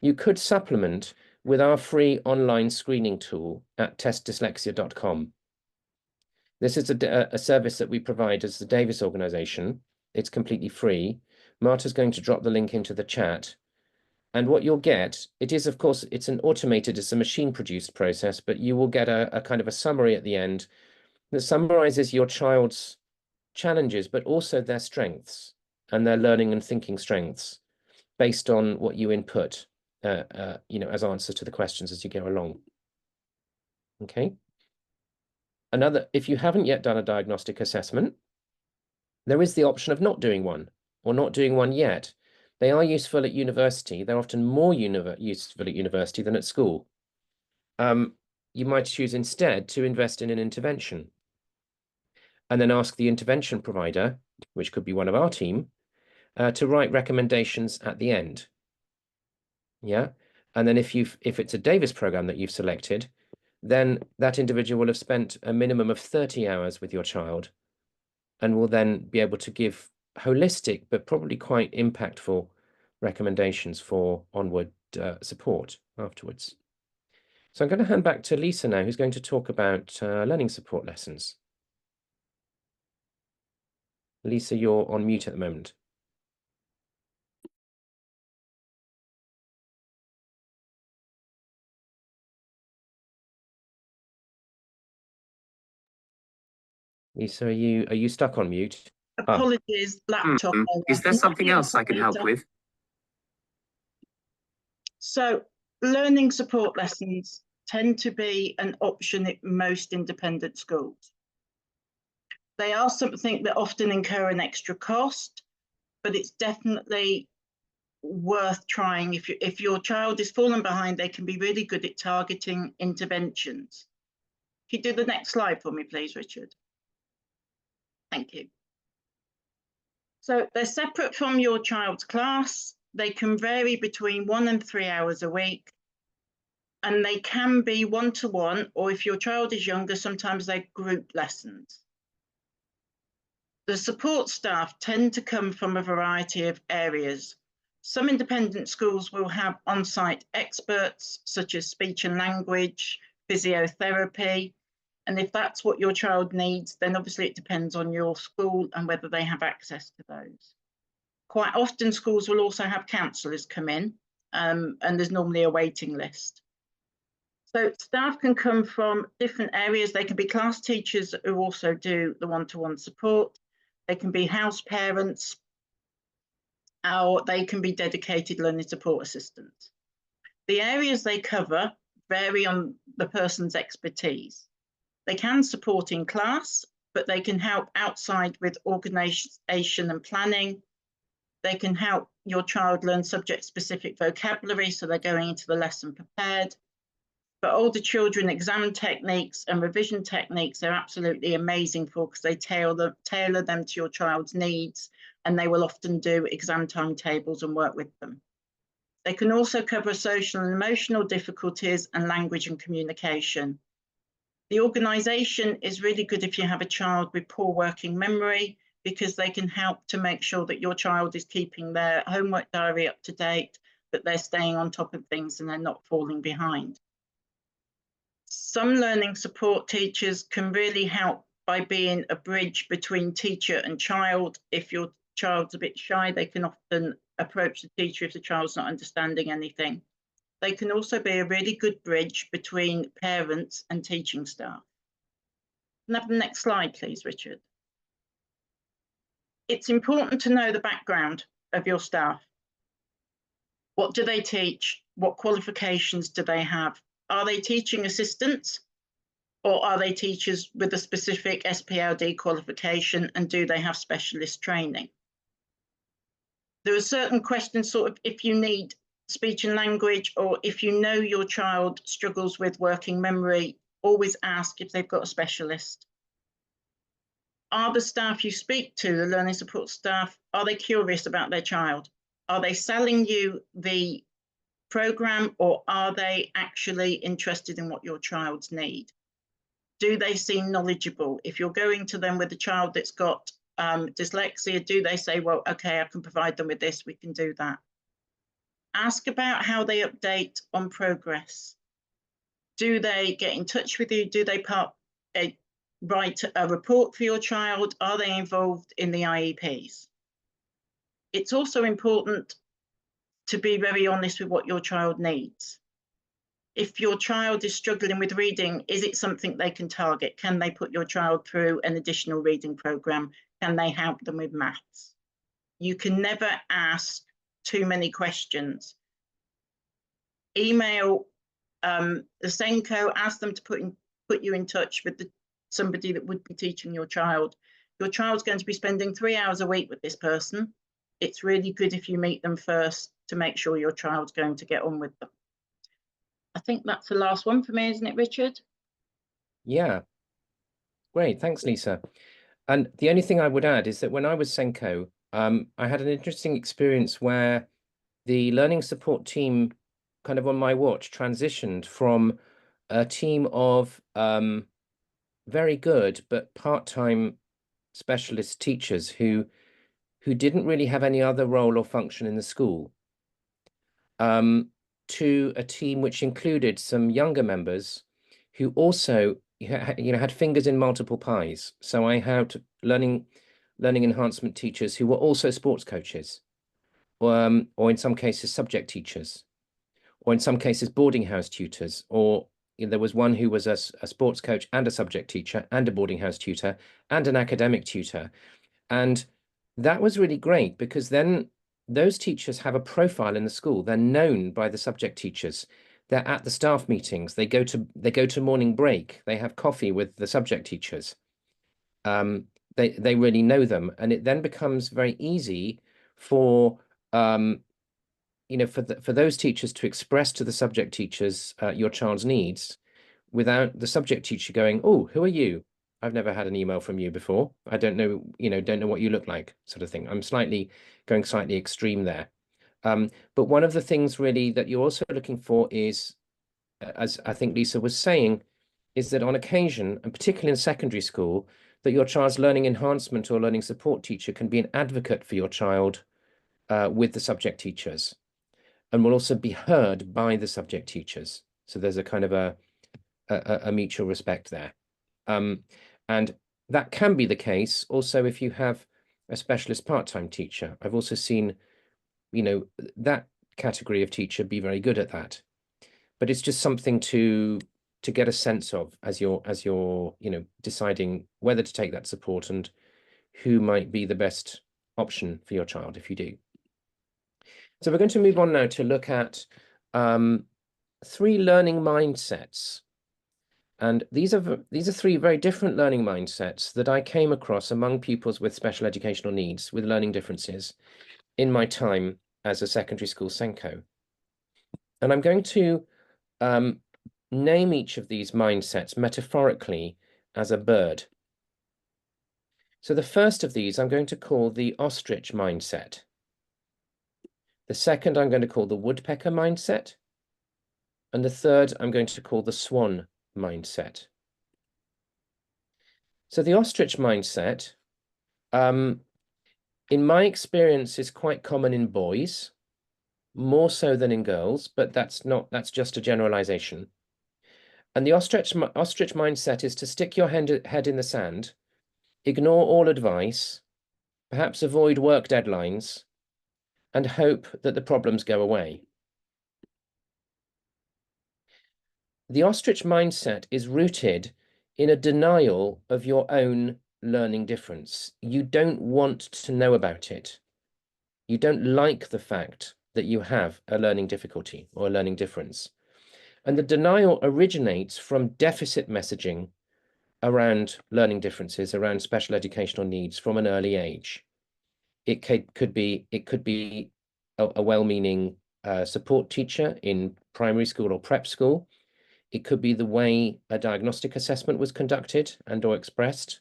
[SPEAKER 3] you could supplement with our free online screening tool at testdyslexia.com. This is a service that we provide as the Davis organization. It's completely free. Marta's going to drop the link into the chat. And what you'll get, it is, of course, it's an automated, it's a machine-produced process, but you will get a kind of a summary at the end that summarizes your child's challenges, but also their strengths and their learning and thinking strengths based on what you input, you know, as answers to the questions as you go along. Okay. If you haven't yet done a diagnostic assessment, there is the option of not doing one or not doing one yet. They are useful at university. They're often more useful at university than at school. You might choose instead to invest in an intervention and then ask the intervention provider, which could be one of our team, to write recommendations at the end. Yeah. And then if it's a Davis program that you've selected, then that individual will have spent a minimum of 30 hours with your child and will then be able to give holistic, but probably quite impactful recommendations for onward support afterwards. So I'm going to hand back to Lisa now, who's going to talk about learning support lessons. Lisa, you're on mute at the moment. Lisa, are you stuck on mute?
[SPEAKER 4] Apologies, laptop.
[SPEAKER 5] Is there something else I can help with?
[SPEAKER 4] So learning support lessons tend to be an option at most independent schools. They are something that often incur an extra cost, but it's definitely worth trying. If your child is falling behind, they can be really good at targeting interventions. Can you do the next slide for me, please, Richard? Thank you. So they're separate from your child's class. They can vary between 1 and 3 hours a week. And they can be one-to-one, or if your child is younger, sometimes they're group lessons. The support staff tend to come from a variety of areas. Some independent schools will have on-site experts, such as speech and language, physiotherapy. And if that's what your child needs, then obviously it depends on your school and whether they have access to those. Quite often schools will also have counsellors come in, and there's normally a waiting list. So staff can come from different areas. They can be class teachers who also do the one-to-one support. They can be house parents, or they can be dedicated learning support assistants. The areas they cover vary on the person's expertise. They can support in class, but they can help outside with organisation and planning. They can help your child learn subject-specific vocabulary, so they're going into the lesson prepared. For older children, exam techniques and revision techniques are absolutely amazing for, because they tailor them to your child's needs, and they will often do exam timetables and work with them. They can also cover social and emotional difficulties and language and communication. The organisation is really good if you have a child with poor working memory, because they can help to make sure that your child is keeping their homework diary up to date, that they're staying on top of things and they're not falling behind. Some learning support teachers can really help by being a bridge between teacher and child. If your child's a bit shy, they can often approach the teacher if the child's not understanding anything. They can also be a really good bridge between parents and teaching staff. Can I have the next slide, please, Richard? It's important to know the background of your staff. What do they teach? What qualifications do they have? Are they teaching assistants, or are they teachers with a specific SPLD qualification, and do they have specialist training? There are certain questions, sort of, if you need speech and language, or if you know your child struggles with working memory, always ask if they've got a specialist. Are the staff you speak to, the learning support staff, are they curious about their child? Are they selling you the program, or are they actually interested in what your child's need? Do they seem knowledgeable? If you're going to them with a child that's got dyslexia, do they say, well, okay, I can provide them with this, we can do that? Ask about how they update on progress. Do they get in touch with you? Do they write a report for your child? Are they involved in the IEPs? It's also important to be very honest with what your child needs. If your child is struggling with reading, is it something they can target? Can they put your child through an additional reading program? Can they help them with maths? You can never ask too many questions. Email the SENCO, ask them to put you in touch with somebody that would be teaching your child. Your child's going to be spending 3 hours a week with this person. It's really good if you meet them first to make sure your child's going to get on with them. I think that's the last one for me, isn't it, Richard?
[SPEAKER 3] Yeah. Great. Thanks, Lisa. And the only thing I would add is that when I was SENCO, I had an interesting experience where the learning support team, kind of on my watch, transitioned from a team of very good but part-time specialist teachers who didn't really have any other role or function in the school, to a team which included some younger members who also had fingers in multiple pies. So I had learning enhancement teachers who were also sports coaches, or in some cases subject teachers, or in some cases boarding house tutors, or there was one who was a sports coach and a subject teacher and a boarding house tutor and an academic tutor. And that was really great, because then those teachers have a profile in the school. They're known by the subject teachers. They're at the staff meetings. They go to morning break. They have coffee with the subject teachers. They really know them, and it then becomes very easy for for those teachers to express to the subject teachers your child's needs, without the subject teacher going, "Oh, who are you? I've never had an email from you before. I don't know, don't know what you look like," sort of thing. I'm going slightly extreme there. But one of the things really that you're also looking for is, as I think Lisa was saying, is that on occasion, and particularly in secondary school, that your child's learning enhancement or learning support teacher can be an advocate for your child with the subject teachers, and will also be heard by the subject teachers. So there's a kind of a mutual respect there. And that can be the case also if you have a specialist part-time teacher. I've also seen, you know, that category of teacher be very good at that. But it's just something to get a sense of as you're, you know, deciding whether to take that support and who might be the best option for your child if you do. So we're going to move on now to look at 3 learning mindsets. And these are 3 very different learning mindsets that I came across among pupils with special educational needs, with learning differences, in my time as a secondary school Senko. And I'm going to name each of these mindsets metaphorically as a bird. So the first of these I'm going to call the ostrich mindset. The second I'm going to call the woodpecker mindset. And the third I'm going to call the swan mindset. So the ostrich mindset, in my experience, is quite common in boys, more so than in girls, but that's just a generalization. And the ostrich mindset is to stick your head in the sand, ignore all advice, perhaps avoid work deadlines, and hope that the problems go away. The ostrich mindset is rooted in a denial of your own learning difference. You don't want to know about it. You don't like the fact that you have a learning difficulty or a learning difference. And the denial originates from deficit messaging around learning differences, around special educational needs from an early age. It could be a well-meaning support teacher in primary school or prep school. It could be the way a diagnostic assessment was conducted and or expressed.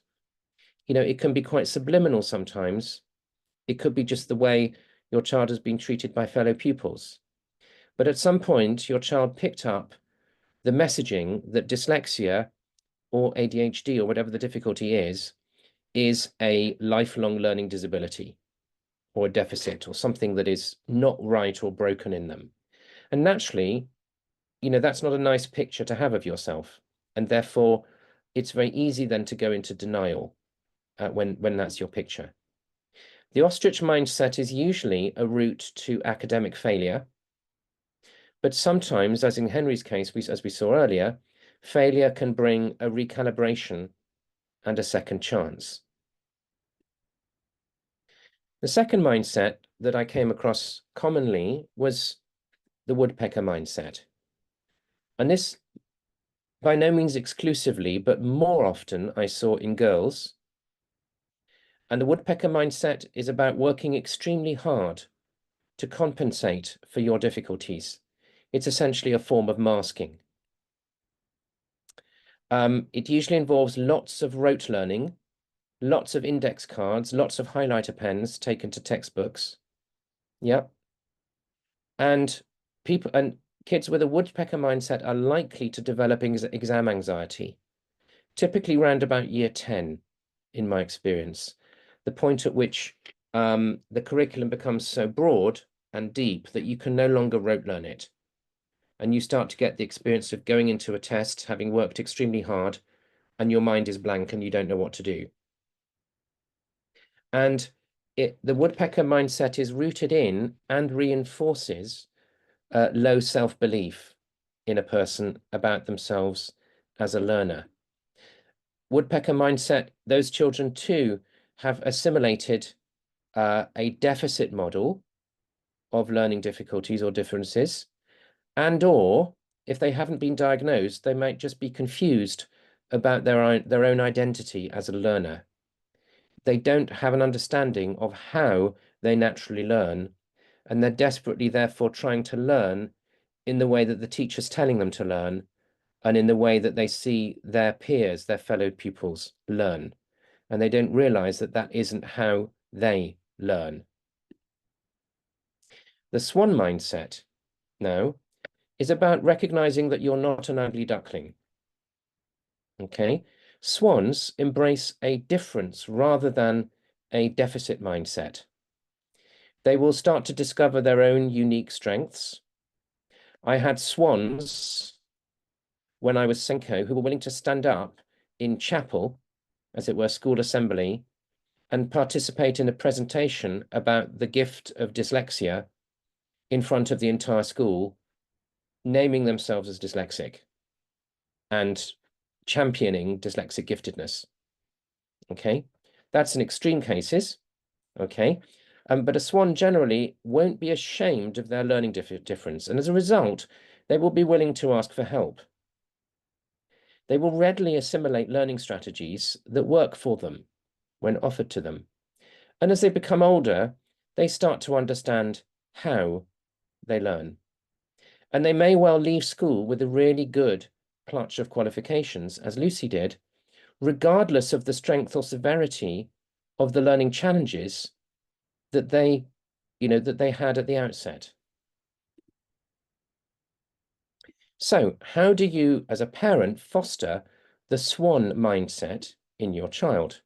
[SPEAKER 3] You know, it can be quite subliminal sometimes. It could be just the way your child has been treated by fellow pupils. But at some point, your child picked up the messaging that dyslexia or ADHD or whatever the difficulty is a lifelong learning disability or a deficit or something that is not right or broken in them. And naturally, you know, that's not a nice picture to have of yourself. And therefore, it's very easy then to go into denial when that's your picture. The ostrich mindset is usually a route to academic failure. But sometimes, as in Henry's case, as we saw earlier, failure can bring a recalibration and a second chance. The second mindset that I came across commonly was the woodpecker mindset. And this, by no means exclusively, but more often I saw in girls. And the woodpecker mindset is about working extremely hard to compensate for your difficulties. It's essentially a form of masking. It usually involves lots of rote learning, lots of index cards, lots of highlighter pens taken to textbooks. Yeah. And kids with a woodpecker mindset are likely to develop exam anxiety, typically around about year 10, in my experience, the point at which the curriculum becomes so broad and deep that you can no longer rote learn it. And you start to get the experience of going into a test, having worked extremely hard, and your mind is blank and you don't know what to do. And the woodpecker mindset is rooted in and reinforces low self-belief in a person about themselves as a learner. Woodpecker mindset, those children too have assimilated a deficit model of learning difficulties or differences, and or if they haven't been diagnosed, they might just be confused about their own identity as a learner. They don't have an understanding of how they naturally learn, and they're desperately therefore trying to learn in the way that the teacher's telling them to learn, and in the way that they see their peers, their fellow pupils, learn. And they don't realize that that isn't how they learn. The swan mindset now is about recognizing that you're not an ugly duckling. Okay? Swans embrace a difference rather than a deficit mindset. They will start to discover their own unique strengths. I had swans when I was Senko who were willing to stand up in chapel, as it were, school assembly, and participate in a presentation about the gift of dyslexia in front of the entire school, naming themselves as dyslexic and championing dyslexic giftedness. Okay, that's in extreme cases. Okay, but a swan generally won't be ashamed of their learning difference, and as a result, they will be willing to ask for help. They will readily assimilate learning strategies that work for them when offered to them. And as they become older, they start to understand how they learn. And they may well leave school with a really good clutch of qualifications, as Lucy did, regardless of the strength or severity of the learning challenges that they had at the outset. So how do you, as a parent, foster the swan mindset in your child?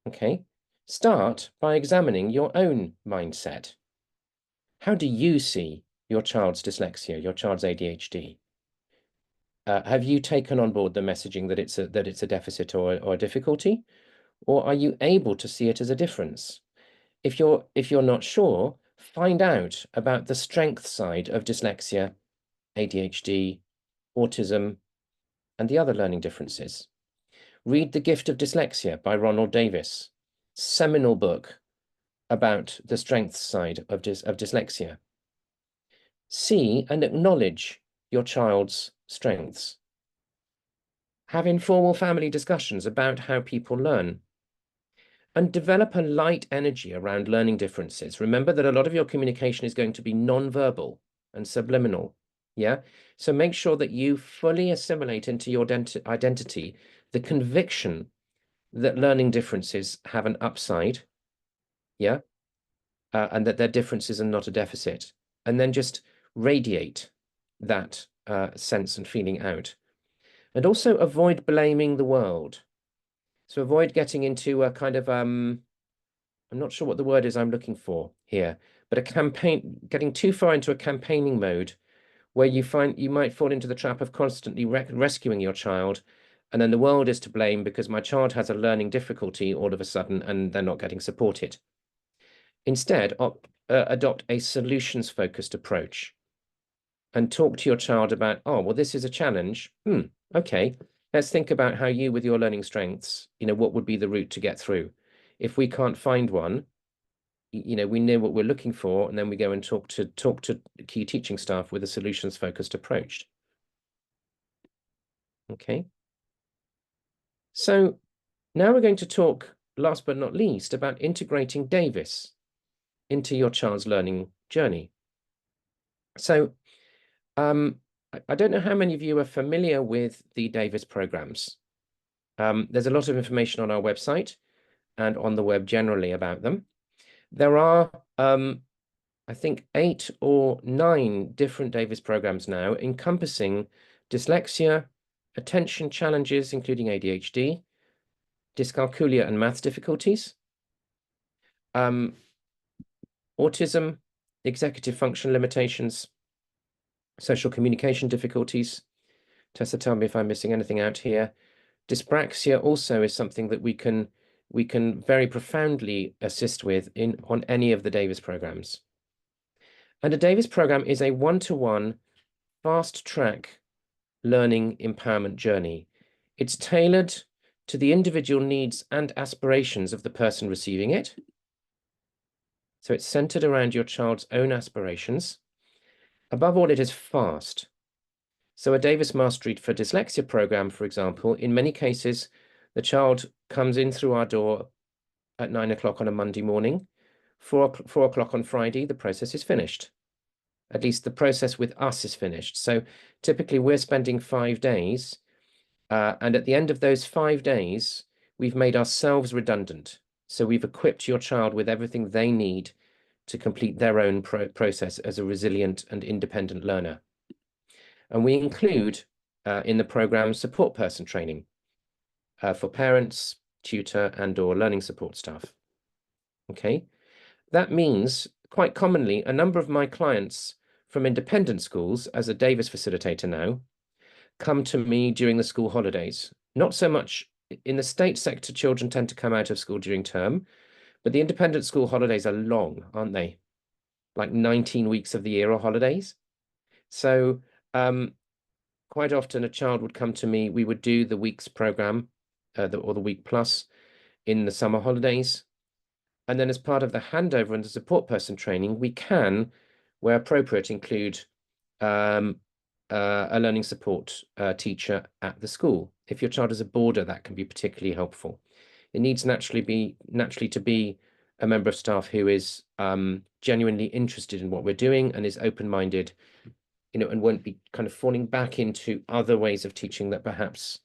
[SPEAKER 3] Okay, start by examining your own mindset. How do you see your child's dyslexia, your child's ADHD? Have you taken on board the messaging that it's a deficit or a difficulty, or are you able to see it as a difference? If you're not sure, find out about the strength side of dyslexia, ADHD, autism, and the other learning differences. Read The Gift of Dyslexia by Ronald Davis, seminal book about the strength side of dyslexia. See and acknowledge your child's strengths. Have informal family discussions about how people learn. And develop a light energy around learning differences. Remember that a lot of your communication is going to be non-verbal and subliminal. Yeah. So make sure that you fully assimilate into your identity the conviction that learning differences have an upside. Yeah. And that their differences are not a deficit. And then just radiate that sense and feeling out. And also avoid blaming the world. So avoid getting into a kind of, I'm not sure what the word is I'm looking for here, but getting too far into a campaigning mode where you might fall into the trap of constantly rescuing your child, and then the world is to blame because my child has a learning difficulty all of a sudden and they're not getting supported. Instead, adopt a solutions-focused approach and talk to your child about, oh, well, this is a challenge. Okay, let's think about how you, with your learning strengths, what would be the route to get through. If we can't find one, we know what we're looking for, and then we go and talk to key teaching staff with a solutions-focused approach. Okay. So now we're going to talk, last but not least, about integrating Davis into your child's learning journey. So I don't know how many of you are familiar with the Davis programs. There's a lot of information on our website and on the web generally about them. There are, I think, 8 or 9 different Davis programs now encompassing dyslexia, attention challenges, including ADHD, dyscalculia and maths difficulties, autism, executive function limitations, social communication difficulties. Tessa, tell me if I'm missing anything out here. Dyspraxia also is something that we can very profoundly assist with on any of the Davis programs. And a Davis program is a one-to-one, fast-track learning empowerment journey. It's tailored to the individual needs and aspirations of the person receiving it. So it's centered around your child's own aspirations. Above all, it is fast. So a Davis Mastery for Dyslexia program, for example, in many cases, the child comes in through our door at 9 o'clock on a Monday morning. 4 o'clock on Friday, the process is finished. At least the process with us is finished. So typically we're spending 5 days. And at the end of those 5 days, we've made ourselves redundant. So we've equipped your child with everything they need to complete their own process as a resilient and independent learner. And we include in the program support person training for parents, tutor, and/or learning support staff. Okay, that means quite commonly a number of my clients from independent schools, as a Davis facilitator now, come to me during the school holidays, not so much in the state sector, children tend to come out of school during term, but the independent school holidays are long, aren't they? Like 19 weeks of the year are holidays. So quite often a child would come to me, we would do the week's program or the week plus in the summer holidays. And then as part of the handover and the support person training, we can, where appropriate, include a learning support teacher at the school. If your child is a boarder, that can be particularly helpful. It needs naturally to be a member of staff who is genuinely interested in what we're doing and is open-minded, you know, and won't be kind of falling back into other ways of teaching that perhaps,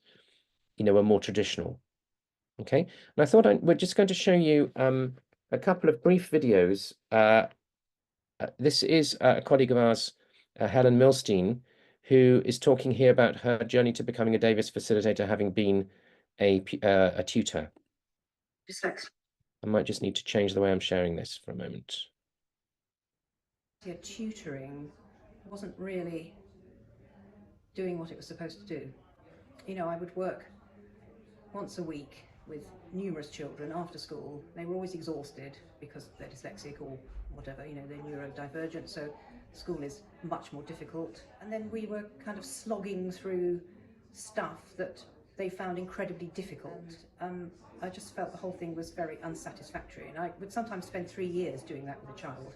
[SPEAKER 3] you know, are more traditional. Okay, and I thought we're just going to show you a couple of brief videos. This is a colleague of ours, Helen Milstein, who is talking here about her journey to becoming a Davis facilitator, having been a tutor.
[SPEAKER 6] Dyslexia.
[SPEAKER 3] I might just need to change the way I'm sharing this for a moment.
[SPEAKER 6] Tutoring wasn't really doing what it was supposed to do. You know, I would work once a week with numerous children after school. They were always exhausted because they're dyslexic or whatever, you know, they're neurodivergent, so school is much more difficult. And then we were kind of slogging through stuff that they found incredibly difficult. I just felt the whole thing was very unsatisfactory, and I would sometimes spend 3 years doing that with a child.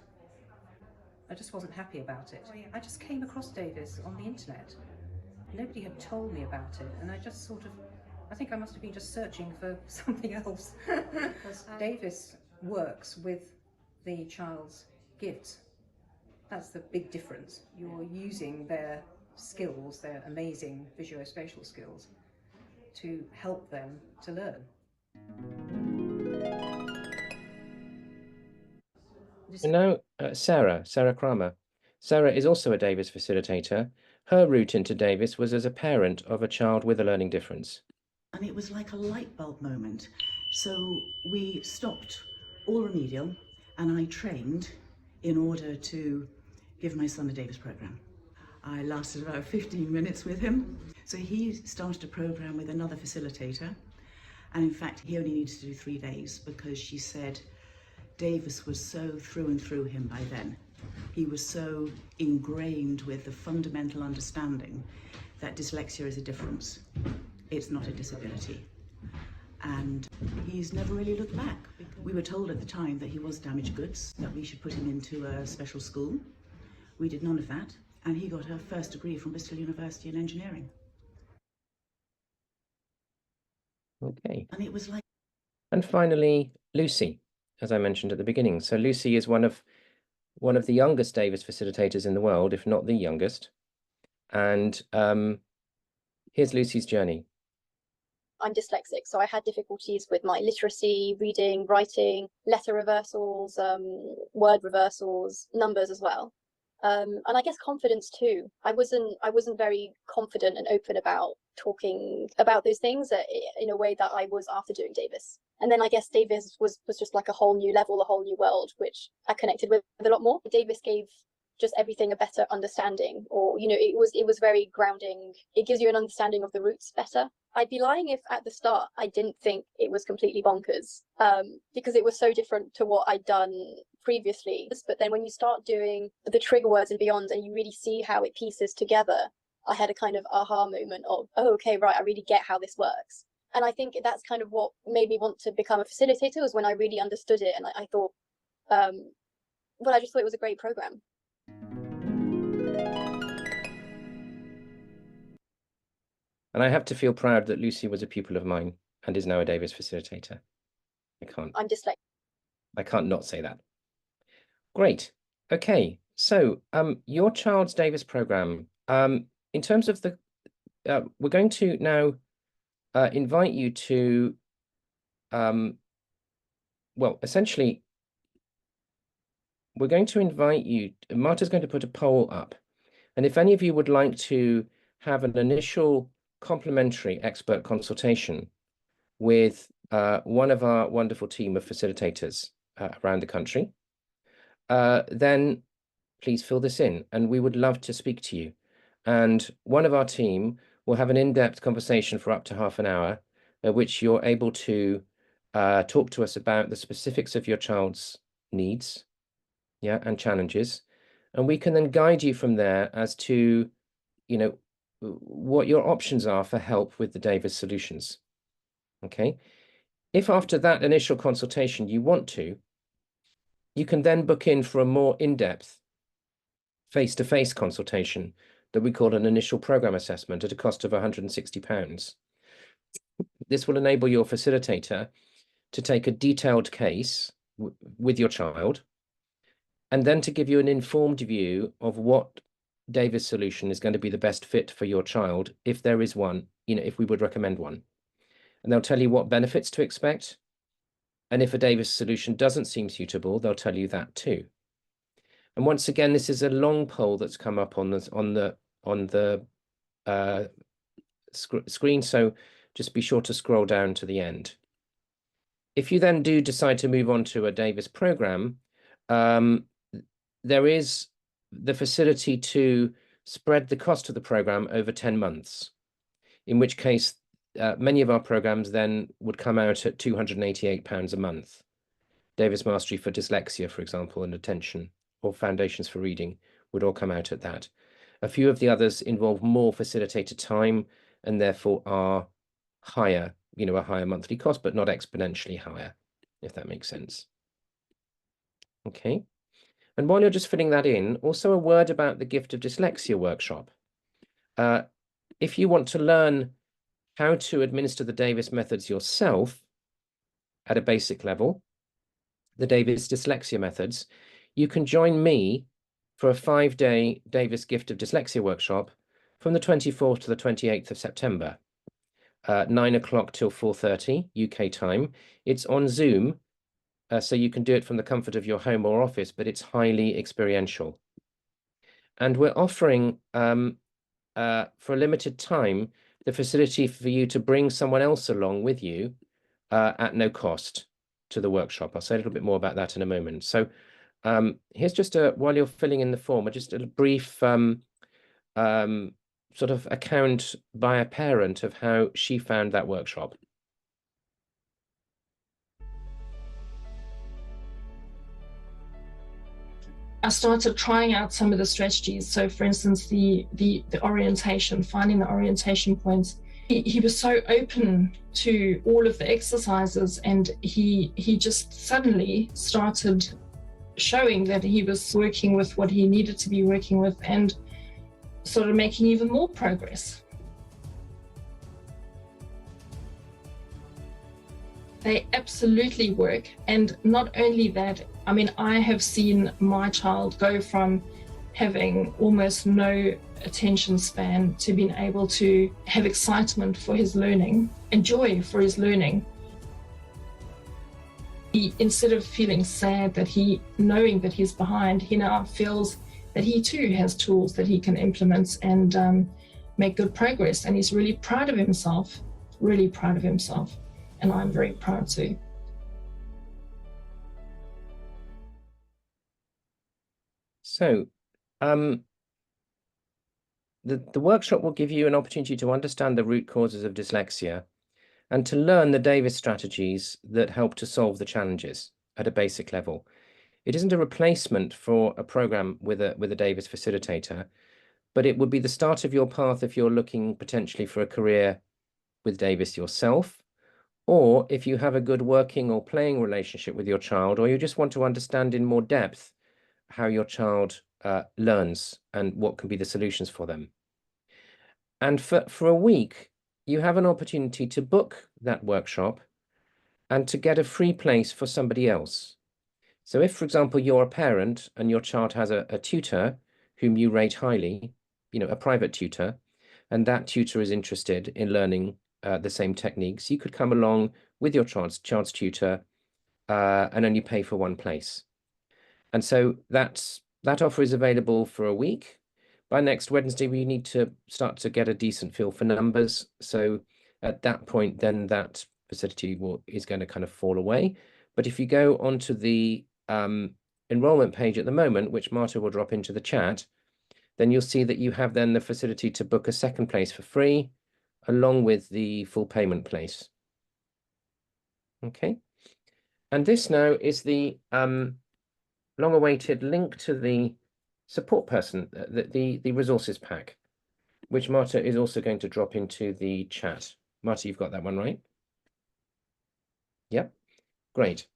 [SPEAKER 6] I just wasn't happy about it. I just came across Davis on the internet. Nobody had told me about it, and I just sort of, I think I must have been just searching for something else. Because Davis works with the child's gifts. That's the big difference. You're using their skills, their amazing visuospatial skills, to help them to learn.
[SPEAKER 3] And now Sarah Kramer. Sarah is also a Davis facilitator. Her route into Davis was as a parent of a child with a learning difference.
[SPEAKER 7] And it was like a light bulb moment. So we stopped all remedial and I trained in order to give my son a Davis program. I lasted about 15 minutes with him. So he started a program with another facilitator. And in fact, he only needed to do 3 days because she said Davis was so through and through him by then. He was so ingrained with the fundamental understanding that dyslexia is a difference. It's not a disability. And he's never really looked back. We were told at the time that he was damaged goods, that we should put him into a special school. We did none of that. And he got her first degree from Bristol University in engineering.
[SPEAKER 3] Okay.
[SPEAKER 7] And it was like...
[SPEAKER 3] And finally, Lucy, as I mentioned at the beginning. So Lucy is one of the youngest Davis facilitators in the world, if not the youngest. And here's Lucy's journey.
[SPEAKER 8] I'm dyslexic, so I had difficulties with my literacy, reading, writing, letter reversals, word reversals, numbers as well. And I guess confidence too. I wasn't very confident and open about talking about those things in a way that I was after doing Davis. And then I guess Davis was just like a whole new level, a whole new world, which I connected with a lot more. Davis gave just everything a better understanding, or, you know, it was very grounding. It gives you an understanding of the roots better. I'd be lying if at the start I didn't think it was completely bonkers, because it was so different to what I'd done previously. But then when you start doing the trigger words and beyond, and you really see how it pieces together, I had a kind of aha moment of, oh, okay, right, I really get how this works. And I think that's kind of what made me want to become a facilitator, was when I really understood it. And I thought, well, I just thought it was a great program.
[SPEAKER 3] And I have to feel proud that Lucy was a pupil of mine and is now a Davis facilitator.
[SPEAKER 8] I'm dyslexic.
[SPEAKER 3] I can't not say that. Great. Okay. So your child's Davis program, in terms of the, we're going to now invite you to, well, essentially, we're going to invite you, Marta's going to put a poll up. And if any of you would like to have an initial complimentary expert consultation with one of our wonderful team of facilitators around the country, then please fill this in and we would love to speak to you. And one of our team will have an in-depth conversation for up to half an hour at which you're able to talk to us about the specifics of your child's needs, yeah, and challenges. And we can then guide you from there as to, you know, what your options are for help with the Davis solutions. Okay. If after that initial consultation you want to, you can then book in for a more in-depth face-to-face consultation that we call an initial program assessment at a cost of £160. This will enable your facilitator to take a detailed case with your child and then to give you an informed view of what Davis solution is going to be the best fit for your child, if there is one, you know, if we would recommend one. And they'll tell you what benefits to expect. And if a Davis solution doesn't seem suitable, they'll tell you that too. And once again, this is a long poll that's come up on the screen, so just be sure to scroll down to the end. If you then do decide to move on to a Davis program, there is the facility to spread the cost of the program over 10 months, in which case many of our programs then would come out at £288 a month. Davis Mastery for Dyslexia, for example, and Attention, or Foundations for Reading would all come out at that. A few of the others involve more facilitated time and therefore are higher, you know, a higher monthly cost, but not exponentially higher, if that makes sense. Okay. And while you're just filling that in, also a word about the Gift of Dyslexia workshop. If you want to learn how to administer the Davis methods yourself at a basic level, the Davis dyslexia methods, you can join me for a 5-day Davis Gift of Dyslexia workshop from the 24th to the 28th of September, 9 o'clock till 4:30 UK time. It's on Zoom, so you can do it from the comfort of your home or office, but it's highly experiential. And we're offering, for a limited time, the facility for you to bring someone else along with you at no cost to the workshop. I'll say a little bit more about that in a moment. So here's just while you're filling in the form, just a brief sort of account by a parent of how she found that workshop.
[SPEAKER 9] I started trying out some of the strategies. So for instance, the orientation, finding the orientation points. He was so open to all of the exercises, and he just suddenly started showing that he was working with what he needed to be working with and sort of making even more progress. They absolutely work. And not only that, I mean, I have seen my child go from having almost no attention span to being able to have excitement for his learning and joy for his learning. He, instead of feeling sad that knowing that he's behind, he now feels that he too has tools that he can implement and make good progress. And he's really proud of himself, really proud of himself. And I'm very proud too.
[SPEAKER 3] So the workshop will give you an opportunity to understand the root causes of dyslexia and to learn the Davis strategies that help to solve the challenges at a basic level. It isn't a replacement for a program with a Davis facilitator, but it would be the start of your path if you're looking potentially for a career with Davis yourself, or if you have a good working or playing relationship with your child, or you just want to understand in more depth how your child learns and what can be the solutions for them. And for a week, you have an opportunity to book that workshop and to get a free place for somebody else. So if, for example, you're a parent and your child has a tutor whom you rate highly, you know, a private tutor, and that tutor is interested in learning the same techniques, you could come along with your child's tutor and only pay for one place. And so that offer is available for a week. By next Wednesday, we need to start to get a decent feel for numbers. So at that point, then that facility is going to kind of fall away. But if you go onto the enrollment page at the moment, which Marta will drop into the chat, then you'll see that you have then the facility to book a second place for free, along with the full payment place. Okay. And this now is the long-awaited link to the support person, the resources pack, which Marta is also going to drop into the chat. Marta, you've got that one, right? Yep, great.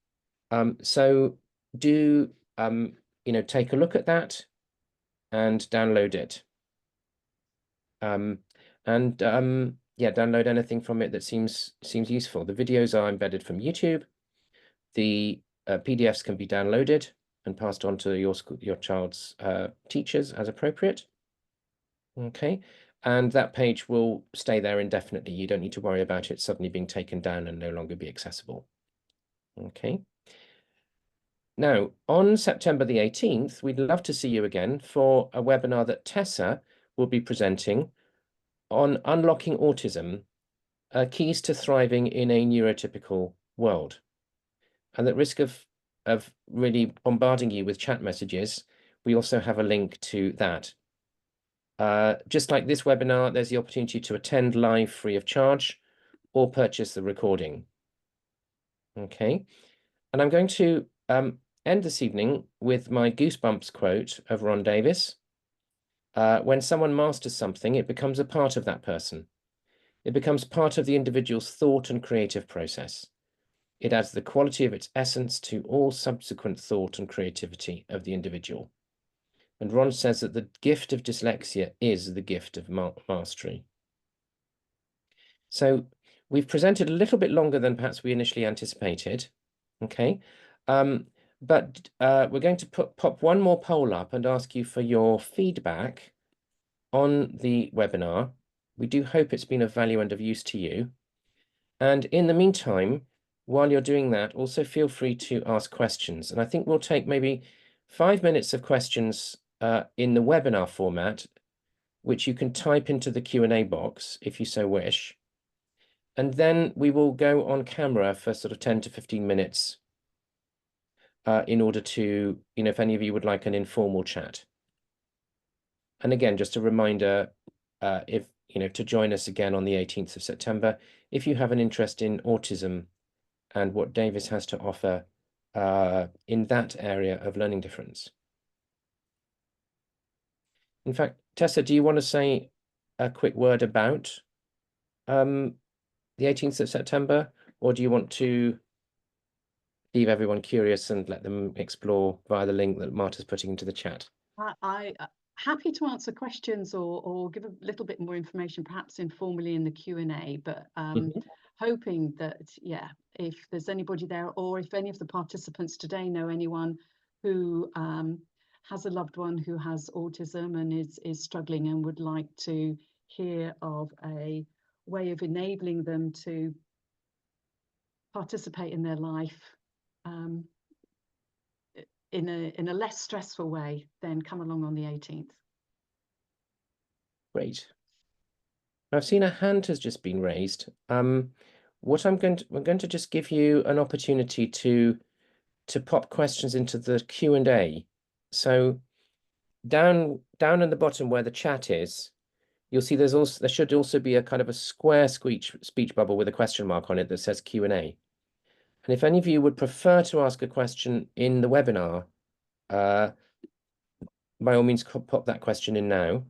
[SPEAKER 3] So do take a look at that and download it. Yeah, download anything from it that seems useful. The videos are embedded from YouTube. The PDFs can be downloaded and passed on to your child's teachers as appropriate. Okay, and that page will stay there indefinitely. You don't need to worry about it suddenly being taken down and no longer be accessible. Okay. Now, on September the 18th, we'd love to see you again for a webinar that Tessa will be presenting on unlocking autism, keys to thriving in a neurotypical world. And at risk of really bombarding you with chat messages, we also have a link to that. Just like this webinar, there's the opportunity to attend live free of charge or purchase the recording. Okay, and I'm going to end this evening with my goosebumps quote of Ron Davis. When someone masters something, it becomes a part of that person. It becomes part of the individual's thought and creative process. It adds the quality of its essence to all subsequent thought and creativity of the individual. And Ron says that the gift of dyslexia is the gift of mastery. So we've presented a little bit longer than perhaps we initially anticipated. Okay, but we're going to pop one more poll up and ask you for your feedback on the webinar. We do hope it's been of value and of use to you. And in the meantime, while you're doing that, also feel free to ask questions. And I think we'll take maybe 5 minutes of questions in the webinar format, which you can type into the Q&A box if you so wish. And then we will go on camera for sort of 10 to 15 minutes in order to, if any of you would like an informal chat. And again, just a reminder, to join us again on the 18th of September, if you have an interest in autism and what Davis has to offer in that area of learning difference. In fact, Tessa, do you want to say a quick word about the 18th of September, or do you want to leave everyone curious and let them explore via the link that Marta's putting into the chat?
[SPEAKER 1] I happy to answer questions or give a little bit more information, perhaps informally in the Q&A, but hoping that, yeah, if there's anybody there, or if any of the participants today know anyone who has a loved one who has autism and is struggling and would like to hear of a way of enabling them to participate in their life in a less stressful way, then come along on the 18th.
[SPEAKER 3] Great. I've seen a hand has just been raised. What we're going to just give you an opportunity to pop questions into the Q&A. So down in the bottom where the chat is, you'll see there should also be a kind of a square speech bubble with a question mark on it that says Q&A. And if any of you would prefer to ask a question in the webinar, by all means, pop that question in now.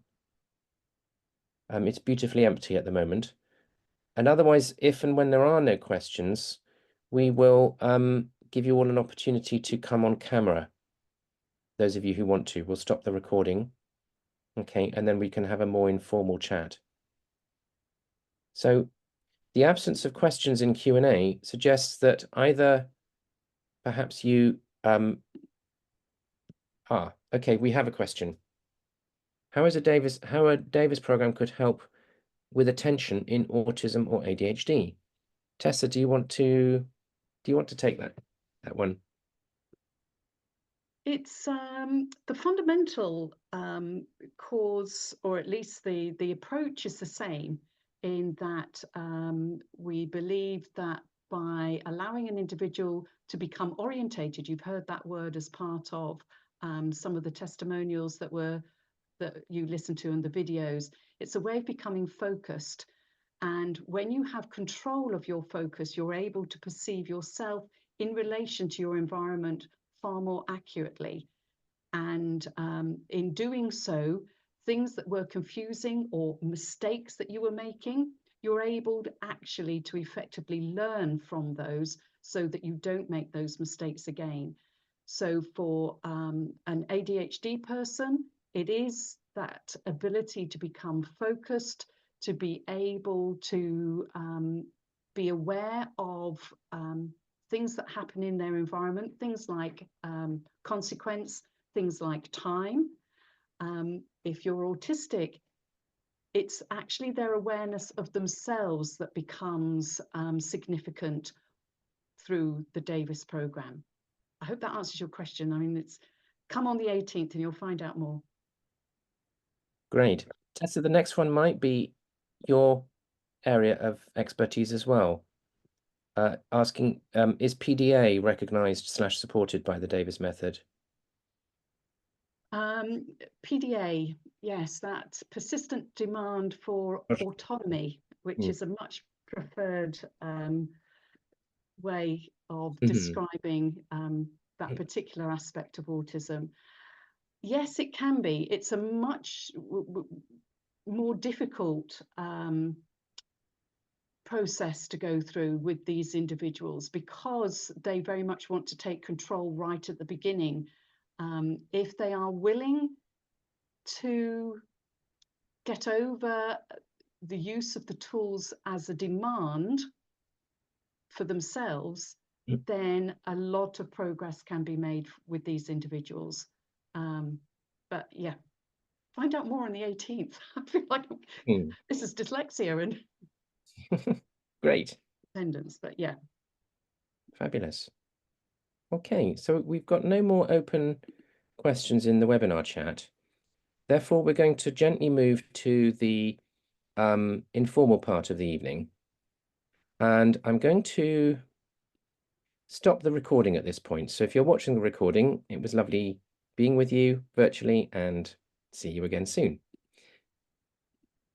[SPEAKER 3] It's beautifully empty at the moment. And otherwise, if and when there are no questions, we will give you all an opportunity to come on camera. Those of you who want to, we'll stop the recording. Okay, and then we can have a more informal chat. So the absence of questions in Q&A suggests that either perhaps you... okay, we have a question. How a Davis program could help with attention in autism or ADHD? Tessa, do you want to take that one?
[SPEAKER 1] It's the fundamental cause, or at least the approach is the same, in that we believe that by allowing an individual to become orientated, you've heard that word as part of some of the testimonials that you listened to in the videos, it's a way of becoming focused And when you have control of your focus, you're able to perceive yourself in relation to your environment far more accurately. And in doing so, things that were confusing or mistakes that you were making, you're able to actually to effectively learn from those so that you don't make those mistakes again. So for an ADHD person, it is that ability to become focused, to be able to be aware of things that happen in their environment, things like consequence, things like time. If you're autistic, it's actually their awareness of themselves that becomes significant through the Davis program. I hope that answers your question. I mean, it's come on the 18th and you'll find out more.
[SPEAKER 3] Great. Tessa, the next one might be your area of expertise as well. Asking, is PDA recognized / supported by the Davis method?
[SPEAKER 1] PDA, yes, that persistent demand for autonomy, which is a much preferred way of describing that particular aspect of autism. Yes, it can be. It's a much more difficult process to go through with these individuals because they very much want to take control right at the beginning. If they are willing to get over the use of the tools as a demand for themselves, then a lot of progress can be made with these individuals. But yeah, find out more on the 18th. I feel like this is dyslexia and
[SPEAKER 3] great
[SPEAKER 1] attendance, but yeah.
[SPEAKER 3] Fabulous. Okay, so we've got no more open questions in the webinar chat. Therefore, we're going to gently move to the informal part of the evening. And I'm going to stop the recording at this point. So if you're watching the recording, it was lovely being with you virtually and see you again soon.